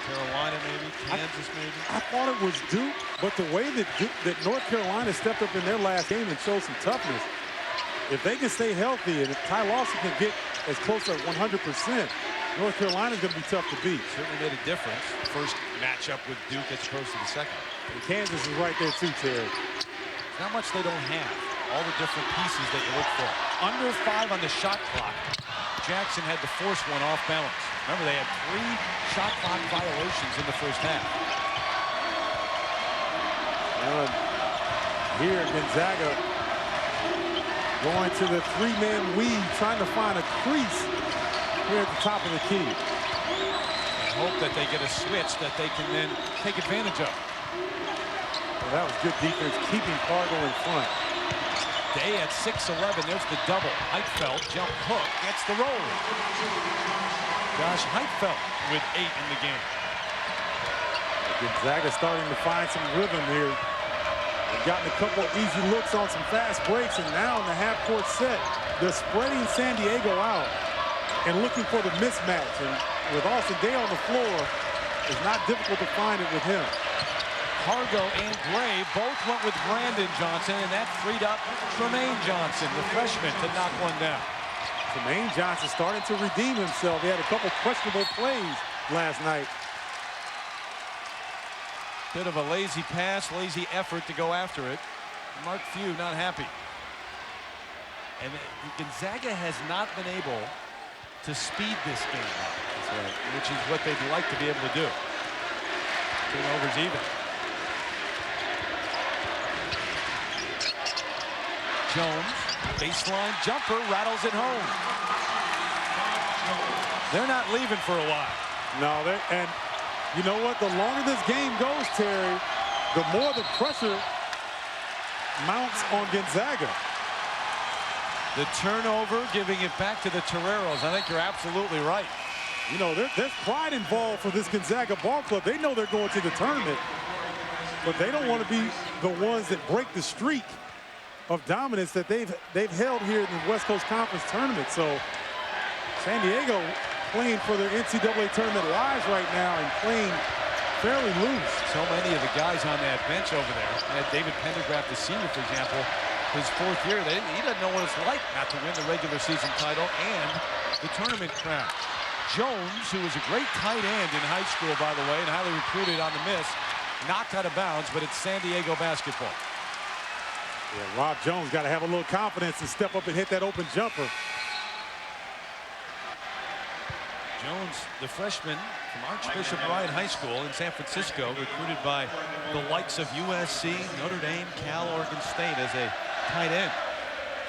Carolina, maybe? Kansas, maybe? I thought it was Duke, but the way that North Carolina stepped up in their last game and showed some toughness, if they can stay healthy and if Ty Lawson can get as close to 100%, North Carolina's going to be tough to beat. Certainly made a difference. First matchup with Duke as opposed to the second. And Kansas is right there too, Terry. How much they don't have. All the different pieces that you look for. Under 5 on the shot clock. Jackson had to force one off balance. Remember, they had 3 shot clock violations in the first half. Here, Gonzaga going to the 3-man weave, trying to find a crease here at the top of the key. And hope that they get a switch that they can then take advantage of. Well, that was good defense, keeping Fargo in front. Day at 6'11", there's the double. Heitfeld, jump hook, gets the roll. Josh Heitfeld with 8 in the game. Gonzaga starting to find some rhythm here. They've gotten a couple of easy looks on some fast breaks, and now in the half-court set, they're spreading San Diego out and looking for the mismatch. And with Austin Day on the floor, it's not difficult to find it with him. Fargo and Gray both went with Brandon Johnson, and that freed up Tremaine Johnson, the freshman, to knock one down. Tremaine Johnson starting to redeem himself. He had a couple questionable plays last night. Bit of a lazy pass, lazy effort to go after it. Mark Few not happy. And Gonzaga has not been able to speed this game up, which is what they'd like to be able to do. Turnovers even. Jones, baseline jumper, rattles it home. They're not leaving for a while. No, and you know what? The longer this game goes, Terry, the more the pressure mounts on Gonzaga. The turnover, giving it back to the Toreros. I think you're absolutely right. You know, there's pride involved for this Gonzaga ball club. They know they're going to the tournament, but they don't want to be the ones that break the streak of dominance that they've held here in the West Coast Conference tournament. So San Diego playing for their NCAA tournament lives right now and playing fairly loose. So many of the guys on that bench over there. David Pendergraft, the senior, for example, his 4th year, he doesn't know what it's like not to win the regular season title and the tournament crown. Jones, who was a great tight end in high school, by the way, and highly recruited on the miss, knocked out of bounds, but it's San Diego basketball. Yeah, Rob Jones got to have a little confidence and step up and hit that open jumper. Jones, the freshman from Archbishop Ryan High School in San Francisco, recruited by the likes of USC, Notre Dame, Cal, Oregon State as a tight end.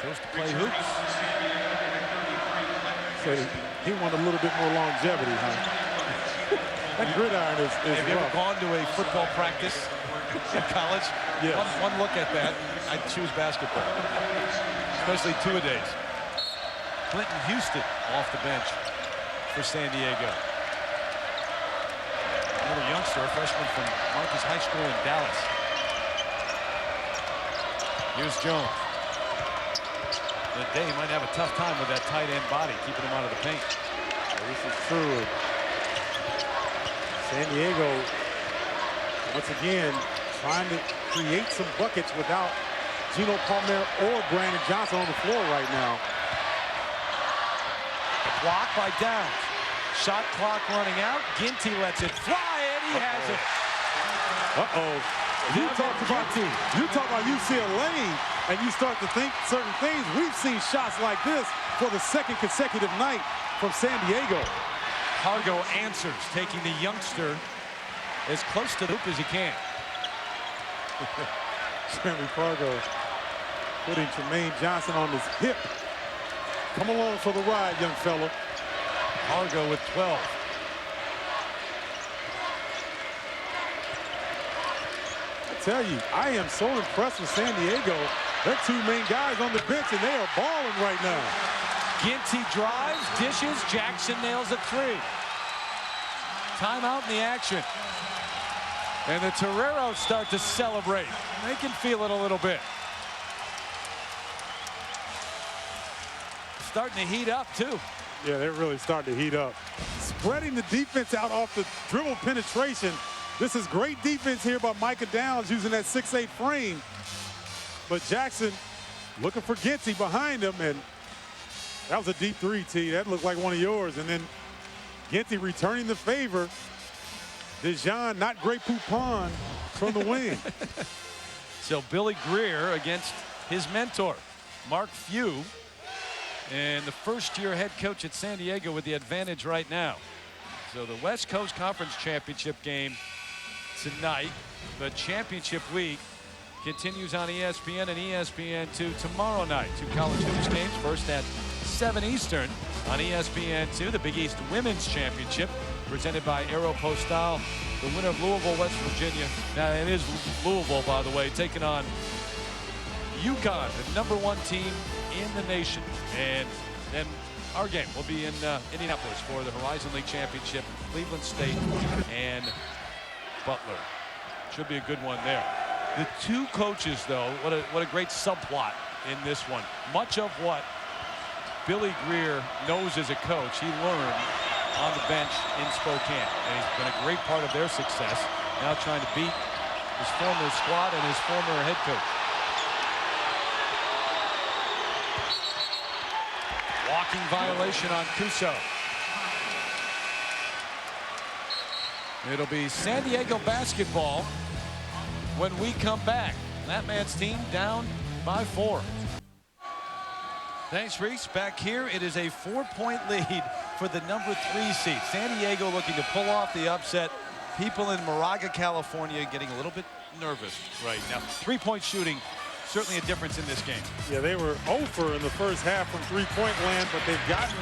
Chose to play hoops. So he wanted a little bit more longevity, huh? That gridiron is Have you ever gone to a football practice in college? Yes. One look at that, I'd choose basketball, especially 2-a-days. Clinton Houston off the bench for San Diego. Another youngster, a freshman from Marcus High School in Dallas. Here's Jones. The Day might have a tough time with that tight end body, keeping him out of the paint. This is true. San Diego, once again, trying to create some buckets without Gino Palmer or Brandon Johnson on the floor right now. Block by Downs. Shot clock running out. Ginty lets it fly, and he has it. You talk about UCLA, and you start to think certain things. We've seen shots like this for the 2nd consecutive night from San Diego. Fargo answers, taking the youngster as close to the hoop as he can. Stanley Fargo putting Tremaine Johnson on his hip. Come along for the ride, young fella. Pargo with 12. I tell you, I am so impressed with San Diego. Their two main guys on the bench, and they are balling right now. Ginty drives, dishes, Jackson nails a three. Timeout in the action. And the Toreros start to celebrate. They can feel it a little bit. Starting to heat up, too. Yeah, they're really starting to heat up. Spreading the defense out off the dribble penetration. This is great defense here by Micah Downs using that 6'8" frame. But Jackson looking for Ginty behind him, and that was a deep three, T. That looked like one of yours. And then Ginty returning the favor. Dejan, not great Poupon from the wing. So Billy Greer against his mentor, Mark Few. And the first-year head coach at San Diego with the advantage right now. So the West Coast Conference Championship game tonight. The championship week continues on ESPN and ESPN2 tomorrow night. Two college hoops games. First at 7 Eastern on ESPN2. The Big East Women's Championship presented by Aeropostale. The winner of Louisville, West Virginia. Now it is Louisville, by the way, taking on UConn, the #1 team in the nation. And then our game will be in Indianapolis for the Horizon League Championship. Cleveland State and Butler. Should be a good one there. The two coaches, though, what a great subplot in this one. Much of what Billy Greer knows as a coach, he learned on the bench in Spokane. And he's been a great part of their success. Now trying to beat his former squad and his former head coach. Walking violation on Cuso. It'll be San Diego basketball when we come back. That man's team down by 4. Thanks, Reese. Back here, it is a 4-point lead for the #3 seed. San Diego looking to pull off the upset. People in Moraga, California getting a little bit nervous right now. 3-point shooting, certainly a difference in this game. Yeah, they were 0 in the first half from three-point land, but they've gotten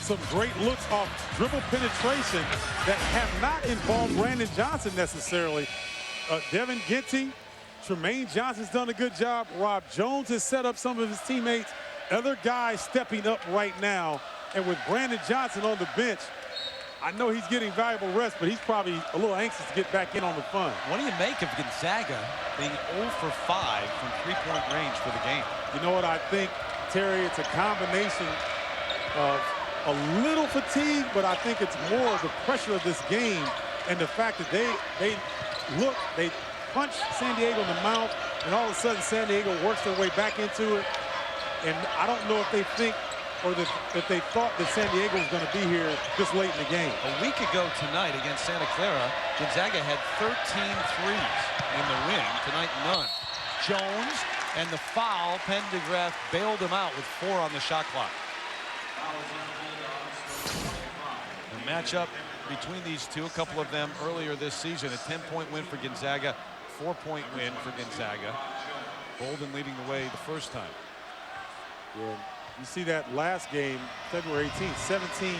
some great looks off dribble penetration that have not involved Brandon Johnson necessarily. Devin Ginty, Tremaine Johnson's done a good job. Rob Jones has set up some of his teammates. Other guys stepping up right now. And with Brandon Johnson on the bench, I know he's getting valuable rest, but he's probably a little anxious to get back in on the fun. What do you make of Gonzaga being 0 for 5 from 3-point range for the game? You know what I think, Terry? It's a combination of a little fatigue, but I think it's more of the pressure of this game and the fact that they punch San Diego in the mouth, and all of a sudden San Diego works their way back into it. And I don't know if they think or if they thought that San Diego was going to be here this late in the game. A week ago tonight against Santa Clara, Gonzaga had 13 threes in the win. Tonight, none. Jones and the foul, Pendergraft bailed him out with 4 on the shot clock. The matchup between these two, a couple of them earlier this season, a 10-point win for Gonzaga, 4-point win for Gonzaga. Bolden leading the way the first time. Yeah. You see that last game, February 18th, 17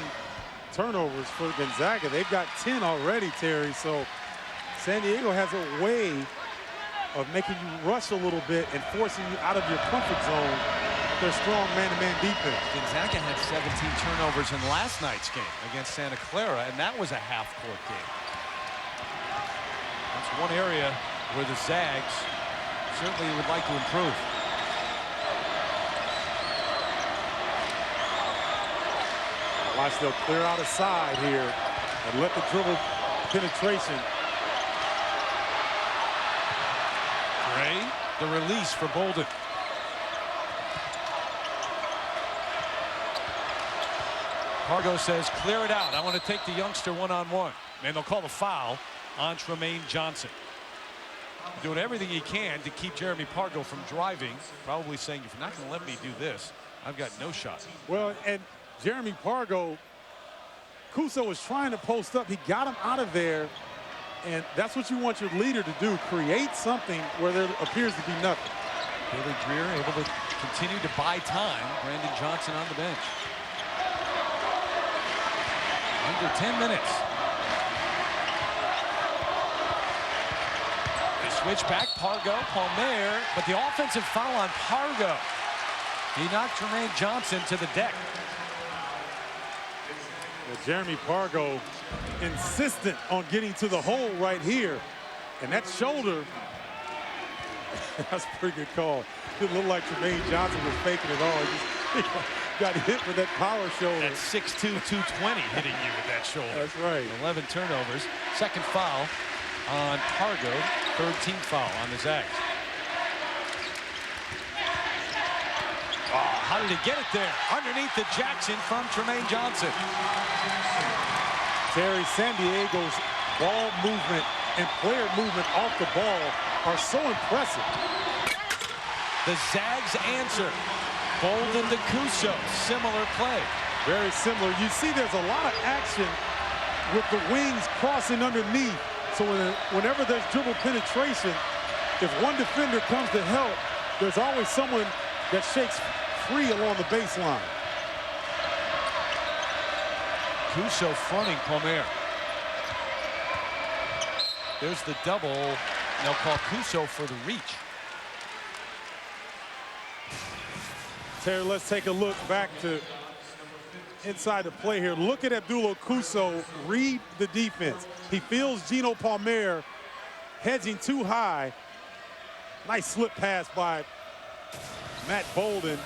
turnovers for Gonzaga. They've got 10 already, Terry. So San Diego has a way of making you rush a little bit and forcing you out of your comfort zone with their strong man-to-man defense. Gonzaga had 17 turnovers in last night's game against Santa Clara, and that was a half-court game. That's one area where the Zags certainly would like to improve. Watch, they'll clear out a side here and let the dribble penetration. Gray, the release for Bolden. Pargo says, clear it out. I want to take the youngster one-on-one. And they'll call the foul on Tremaine Johnson. Doing everything he can to keep Jeremy Pargo from driving. Probably saying, if you're not going to let me do this, I've got no shot. Well, and Jeremy Pargo, Cuso was trying to post up. He got him out of there, and that's what you want your leader to do, create something where there appears to be nothing. Billy Greer able to continue to buy time. Brandon Johnson on the bench. Under 10 minutes. They switch back. Pargo, Palmer, but the offensive foul on Pargo. He knocked Tremaine Johnson to the deck. Well, Jeremy Pargo insistent on getting to the hole right here. And that shoulder, that's a pretty good call. Didn't look like Tremaine Johnson was faking it all. He just got hit with that power shoulder. That's 6'2", 220 hitting you with that shoulder. That's right. 11 turnovers. Second foul on Pargo. Third team foul on the Zags. Oh, how did he get it there? Underneath the Jackson from Tremaine Johnson. Terry, San Diego's ball movement and player movement off the ball are so impressive. The Zags answer. Bolden to Kuso. Similar play. Very similar. You see there's a lot of action with the wings crossing underneath. So whenever there's dribble penetration, if one defender comes to help, there's always someone that shakes free along the baseline. Kuso fronting Palmer. There's the double. They'll call Kuso for the reach. Terry, let's take a look back to inside the play here. Look at Abdullah Kuso read the defense. He feels Gino Palmer hedging too high. Nice slip pass by Matt Bolden.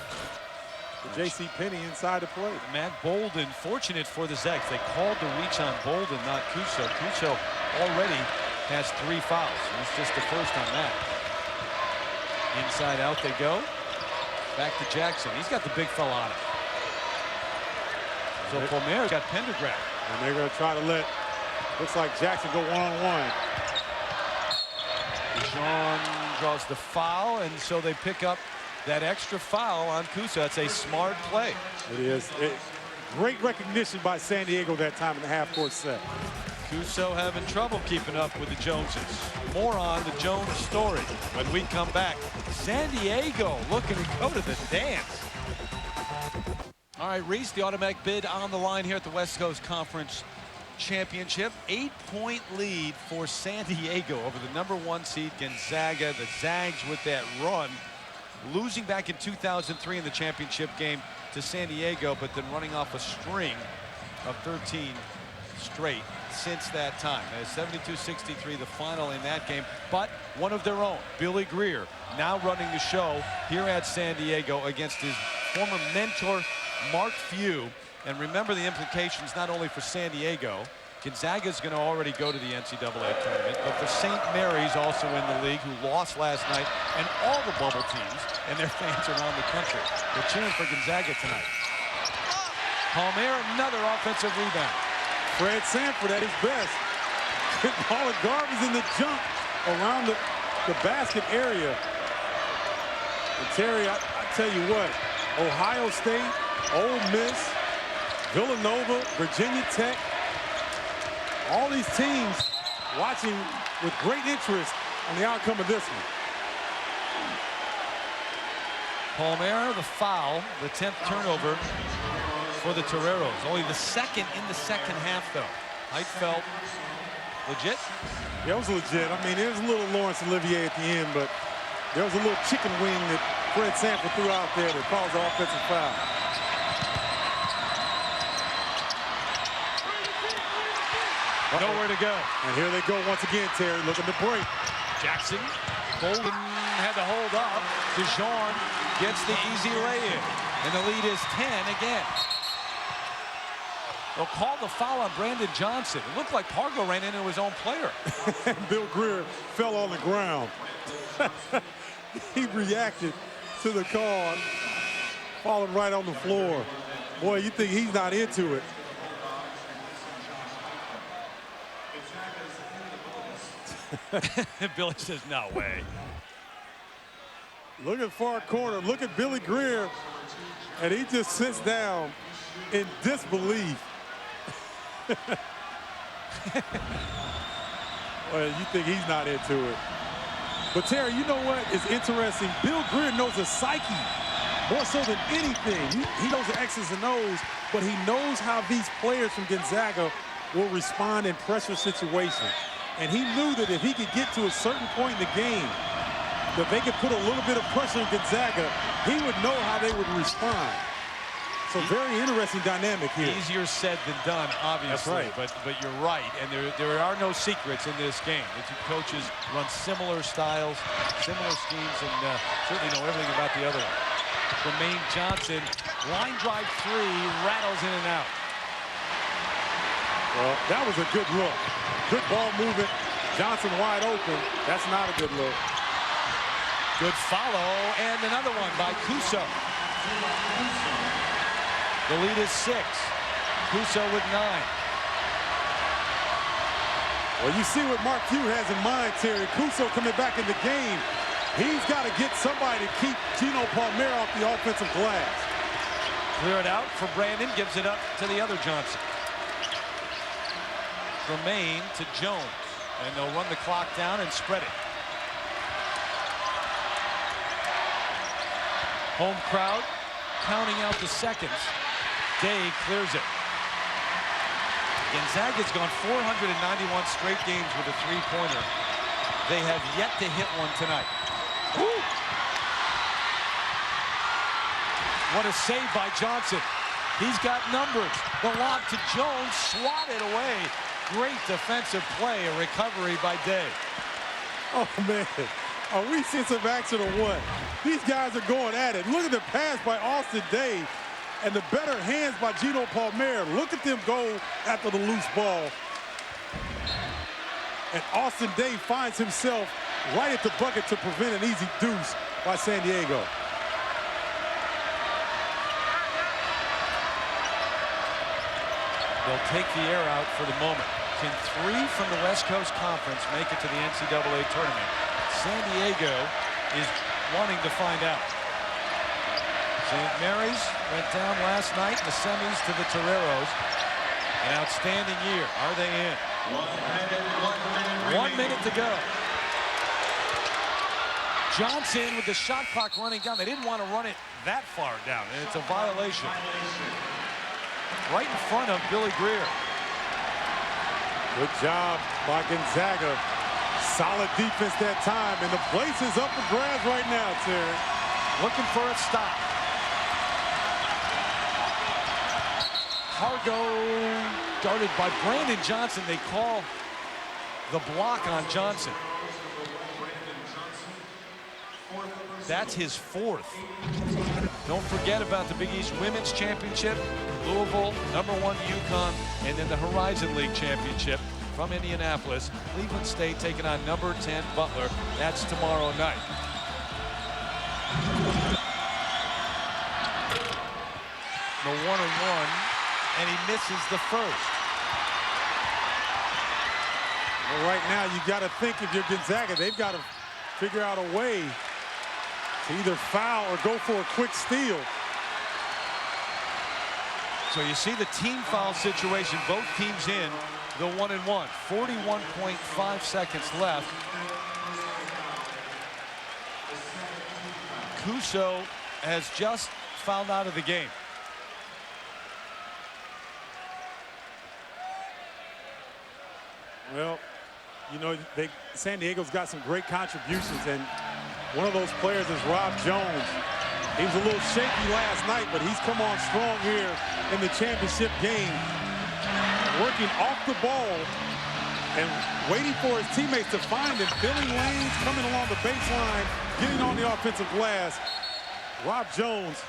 J.C. Penney inside the play. Matt Bolden, fortunate for the Zags. They called the reach on Bolden, not Kuso. Kuso already has 3 fouls. And it's just the first on that. Inside out they go. Back to Jackson. He's got the big fella on it. So Palmer's got Pendergraft. And they're going to try to let, looks like Jackson go one-on-one. Jean draws the foul, and so they pick up that extra foul on Kuso. That's a smart play. It is. Great recognition by San Diego that time in the half-court set. Kuso having trouble keeping up with the Joneses. More on the Jones story when we come back. San Diego looking to go to the dance. All right, Reese, the automatic bid on the line here at the West Coast Conference Championship. 8-point lead for San Diego over the #1 seed Gonzaga. The Zags with that run, losing back in 2003 in the championship game to San Diego, but then running off a string of 13 straight since that time. 72-63 the final in that game, but one of their own. Billy Greer now running the show here at San Diego against his former mentor Mark Few. And remember the implications not only for San Diego. Gonzaga's going to already go to the NCAA Tournament, but for St. Mary's also in the league, who lost last night, and all the bubble teams and their fans around the country. They're cheering for Gonzaga tonight. Palmer, another offensive rebound. Fred Sanford at his best. All the garbage in the jump around the basket area. And Terry, I tell you what, Ohio State, Ole Miss, Villanova, Virginia Tech, all these teams watching with great interest on the outcome of this one. Palmer, the foul, the 10th turnover for the Toreros. Only the second in the second half, though. Heitfeld, legit? Yeah, it was legit. I mean, there was a little Lawrence Olivier at the end, but there was a little chicken wing that Fred Sanford threw out there that caused the offensive foul. Nowhere to go. And here they go once again, Terry, looking to break. Jackson, Bolden had to hold up. Dijon gets the easy lay-in, and the lead is 10 again. They'll call the foul on Brandon Johnson. It looked like Pargo ran into his own player. And Bill Greer fell on the ground. He reacted to the call, falling right on the floor. Boy, you think he's not into it. Billy says, no way. Look at far corner. Look at Billy Greer. And he just sits down in disbelief. Well, you think he's not into it. But Terry, you know what is interesting? Bill Greer knows the psyche more so than anything. He knows the X's and O's, but he knows how these players from Gonzaga will respond in pressure situations. And he knew that if he could get to a certain point in the game, that they could put a little bit of pressure on Gonzaga, he would know how they would respond. So very interesting dynamic here. Easier said than done, obviously. That's right. But you're right, and there are no secrets in this game. The two coaches run similar styles, similar schemes, and certainly know everything about the other one. Tremaine Johnson, line drive three, rattles in and out. Well, that was a good look. Good ball movement. Johnson wide open. That's not a good look. Good follow, and another one by Kuso. The lead is 6. Kuso with 9. Well, you see what Mark Few has in mind, Terry. Kuso coming back in the game. He's got to get somebody to keep Gino Palmer off the offensive glass. Clear it out for Brandon, gives it up to the other Johnson. Tremaine to Jones, and they'll run the clock down and spread it. Home crowd counting out the seconds. Day clears it. Gonzaga's gone 491 straight games with a three-pointer. They have yet to hit one tonight. Woo! What a save by Johnson. He's got numbers. The lob to Jones, swatted away. Great defensive play, a recovery by Day. Oh, man. Are we seeing some action or what? These guys are going at it. Look at the pass by Austin Day and the better hands by Gino Palmer. Look at them go after the loose ball. And Austin Day finds himself right at the bucket to prevent an easy deuce by San Diego. They'll take the air out for the moment. Can 3 from the West Coast Conference make it to the NCAA Tournament? San Diego is wanting to find out. St. Mary's went down last night in the semis to the Toreros. An outstanding year. Are they in? 1 minute to go. Johnson with the shot clock running down. They didn't want to run it that far down, and it's a violation. Right in front of Billy Greer. Good job by Gonzaga. Solid defense that time, and the place is up for grabs right now, Terry. Looking for a stop. Hargo guarded by Brandon Johnson. They call the block on Johnson. That's his 4th. Don't forget about the Big East Women's Championship. Louisville, #1 UConn, and then the Horizon League Championship from Indianapolis. Cleveland State taking on #10 Butler. That's tomorrow night. The 1-on-1, and he misses the first. Well, right now, you got to think if you're Gonzaga, they've got to figure out a way to either foul or go for a quick steal. So you see the team foul situation, both teams in the 1-and-1. 41.5 seconds left. Kuso has just fouled out of the game. Well, you know, San Diego's got some great contributions, and one of those players is Rob Jones. He was a little shaky last night, but he's come on strong here in the championship game, working off the ball and waiting for his teammates to find him, filling lanes, coming along the baseline, getting on the offensive glass. Rob Jones,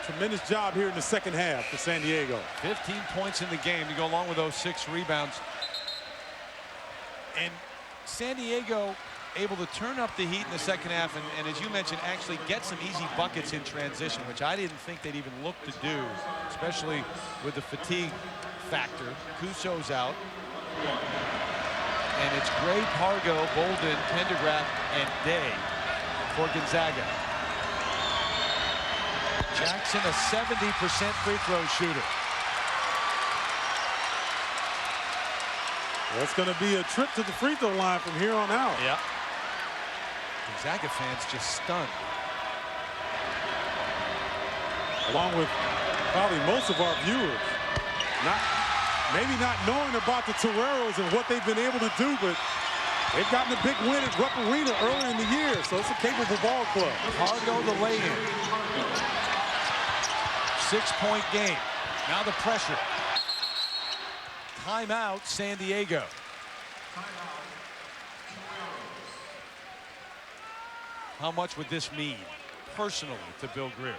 tremendous job here in the second half for San Diego. 15 points in the game to go along with those 6 rebounds. And San Diego able to turn up the heat in the second half, and as you mentioned, actually get some easy buckets in transition, which I didn't think they'd even look to do, especially with the fatigue factor. Kuso's out. And it's Gray, Hargo, Bolden, Pendergraft, and Day for Gonzaga. Jackson, a 70% free throw shooter. Well, it's going to be a trip to the free throw line from here on out. Yeah. Gonzaga fans just stunned. Along with probably most of our viewers. Maybe not knowing about the Toreros and what they've been able to do, but they've gotten a big win at Rupp Arena earlier in the year, so it's a capable ball club. Pargo the lay-in. 6-point game. Now the pressure. Timeout, San Diego. How much would this mean personally to Bill Greer?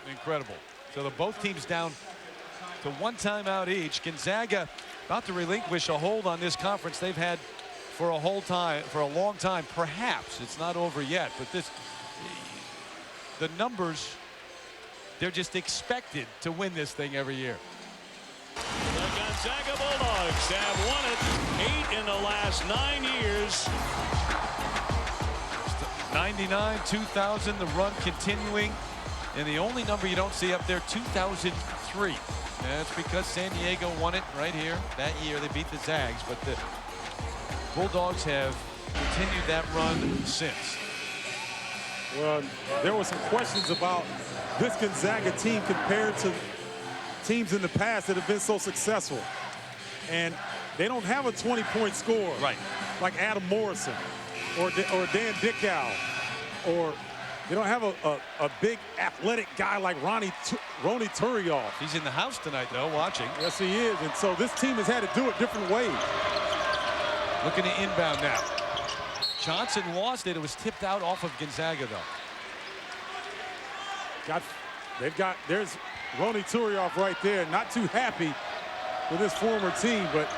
Incredible. So both teams down to 1 timeout each. Gonzaga about to relinquish a hold on this conference they've had for a long time. Perhaps it's not over yet, but the numbers, they're just expected to win this thing every year. The Gonzaga Bulldogs have won it 8 in the last 9 years. 99, 2000, the run continuing. And the only number you don't see up there, 2003. That's because San Diego won it right here. That year they beat the Zags, but the Bulldogs have continued that run since. Well, there were some questions about this Gonzaga team compared to teams in the past that have been so successful. And they don't have a 20-point scorer. Right. Like Adam Morrison or Dan Dickow, or they don't have a big athletic guy like Ronnie Turioff. He's in the house tonight, though, watching. Yes, he is. And so this team has had to do it different ways. Looking to inbound now. Johnson lost it. It was tipped out off of Gonzaga, though. There's Ronnie Turioff right there. Not too happy with his former team, but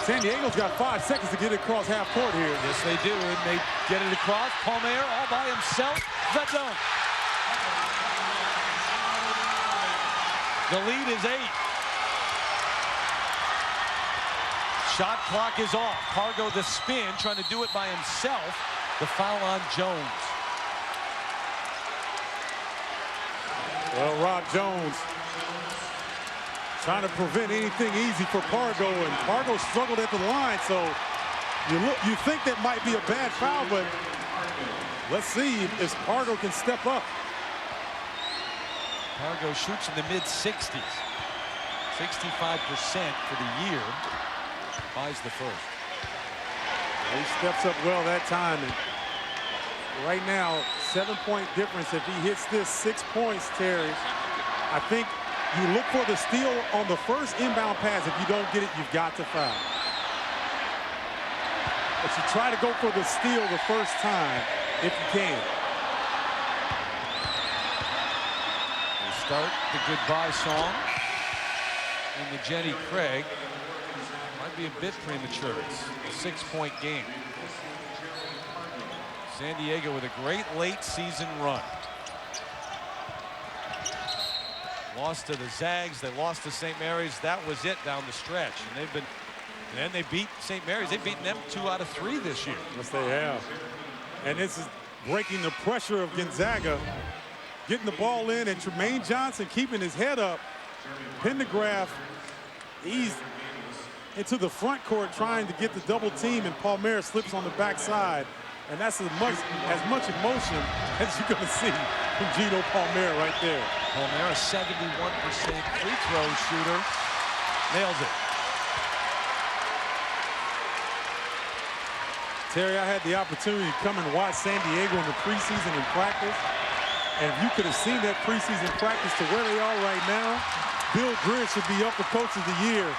San Diego's got 5 seconds to get it across half court here. Yes, they do, and they get it across. Palmer all by himself. The dunk. The lead is 8. Shot clock is off. Pargo the spin, trying to do it by himself. The foul on Jones. Well, Rob Jones trying to prevent anything easy for Pargo, and Pargo struggled at the line, so you think that might be a bad foul, but let's see if Pargo can step up. Pargo shoots in the mid-60s. 65% for the year. Buys the first. He steps up well that time, and right now, 7-point difference. If he hits this 6 points, Terry, I think you look for the steal on the first inbound pass. If you don't get it, you've got to foul. But you try to go for the steal the first time if you can. They start the goodbye song in the Jenny Craig. Might be a bit premature. It's a 6-point game. San Diego with a great late season run. Lost to the Zags, they lost to St. Mary's. That was it down the stretch. And they beat St. Mary's. They've beaten them 2 out of 3 this year. Yes, they have. And this is breaking the pressure of Gonzaga, getting the ball in, and Tremaine Johnson keeping his head up. Pendergraph, he's into the front court trying to get the double team, and Palmer slips on the backside. And that's as much emotion as you're going to see from Gino Palmer right there. Palmer, a 71% free throw shooter, nails it. Terry, I had the opportunity to come and watch San Diego in the preseason in practice. And if you could have seen that preseason practice to where they are right now, Bill Greer should be up for Coach of the Year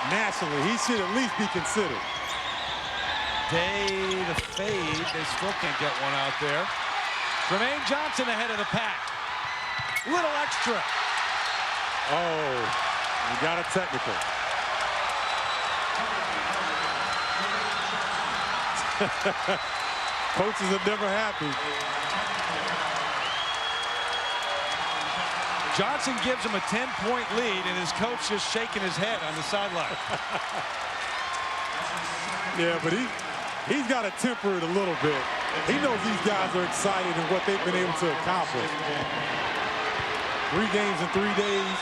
nationally. He should at least be considered. Day to fade. They still can't get one out there. Tremaine Johnson ahead of the pack. Little extra. Oh, he got a technical. Coaches are never happy. Johnson gives him a 10-point lead, and his coach just shaking his head on the sideline. Yeah, but he's got to temper it a little bit. He knows these guys are excited in what they've been able to accomplish. 3 games in 3 days,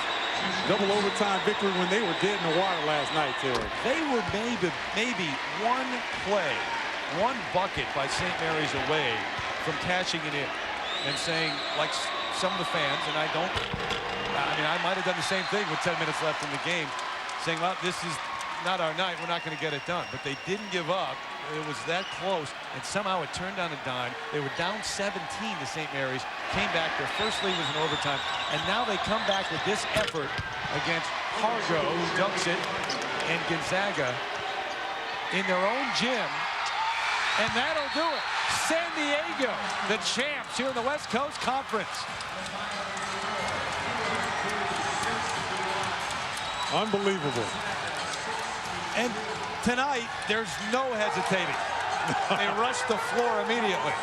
double overtime victory when they were dead in the water last night, Terry. They were maybe one play one bucket by St. Mary's away from cashing it in and saying, like some of the fans, and I mean, I might have done the same thing with 10 minutes left in the game, saying, well, this is not our night, we're not going to get it done. But they didn't give up. It was that close, and somehow it turned on a dime. They were down 17 to St. Mary's, came back. Their first lead was in overtime, and now they come back with this effort against Hargo, who dunks it, and Gonzaga in their own gym, and that'll do it. San Diego, the champs here in the West Coast Conference. Unbelievable. And tonight, there's no hesitating. They rush the floor immediately.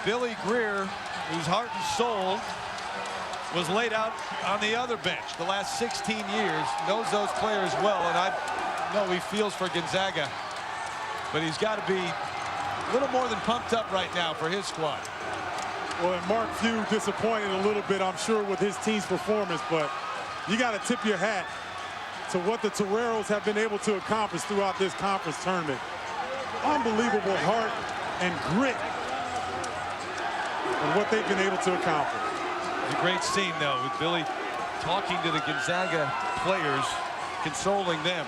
Billy Greer, whose heart and soul was laid out on the other bench the last 16 years, knows those players well, and I know he feels for Gonzaga, but he's got to be a little more than pumped up right now for his squad. Well, and Mark Few disappointed a little bit, I'm sure, with his team's performance, but you got to tip your hat to what the Toreros have been able to accomplish throughout this conference tournament. Unbelievable heart and grit and what they've been able to accomplish. It's a great scene, though, with Billy talking to the Gonzaga players, consoling them.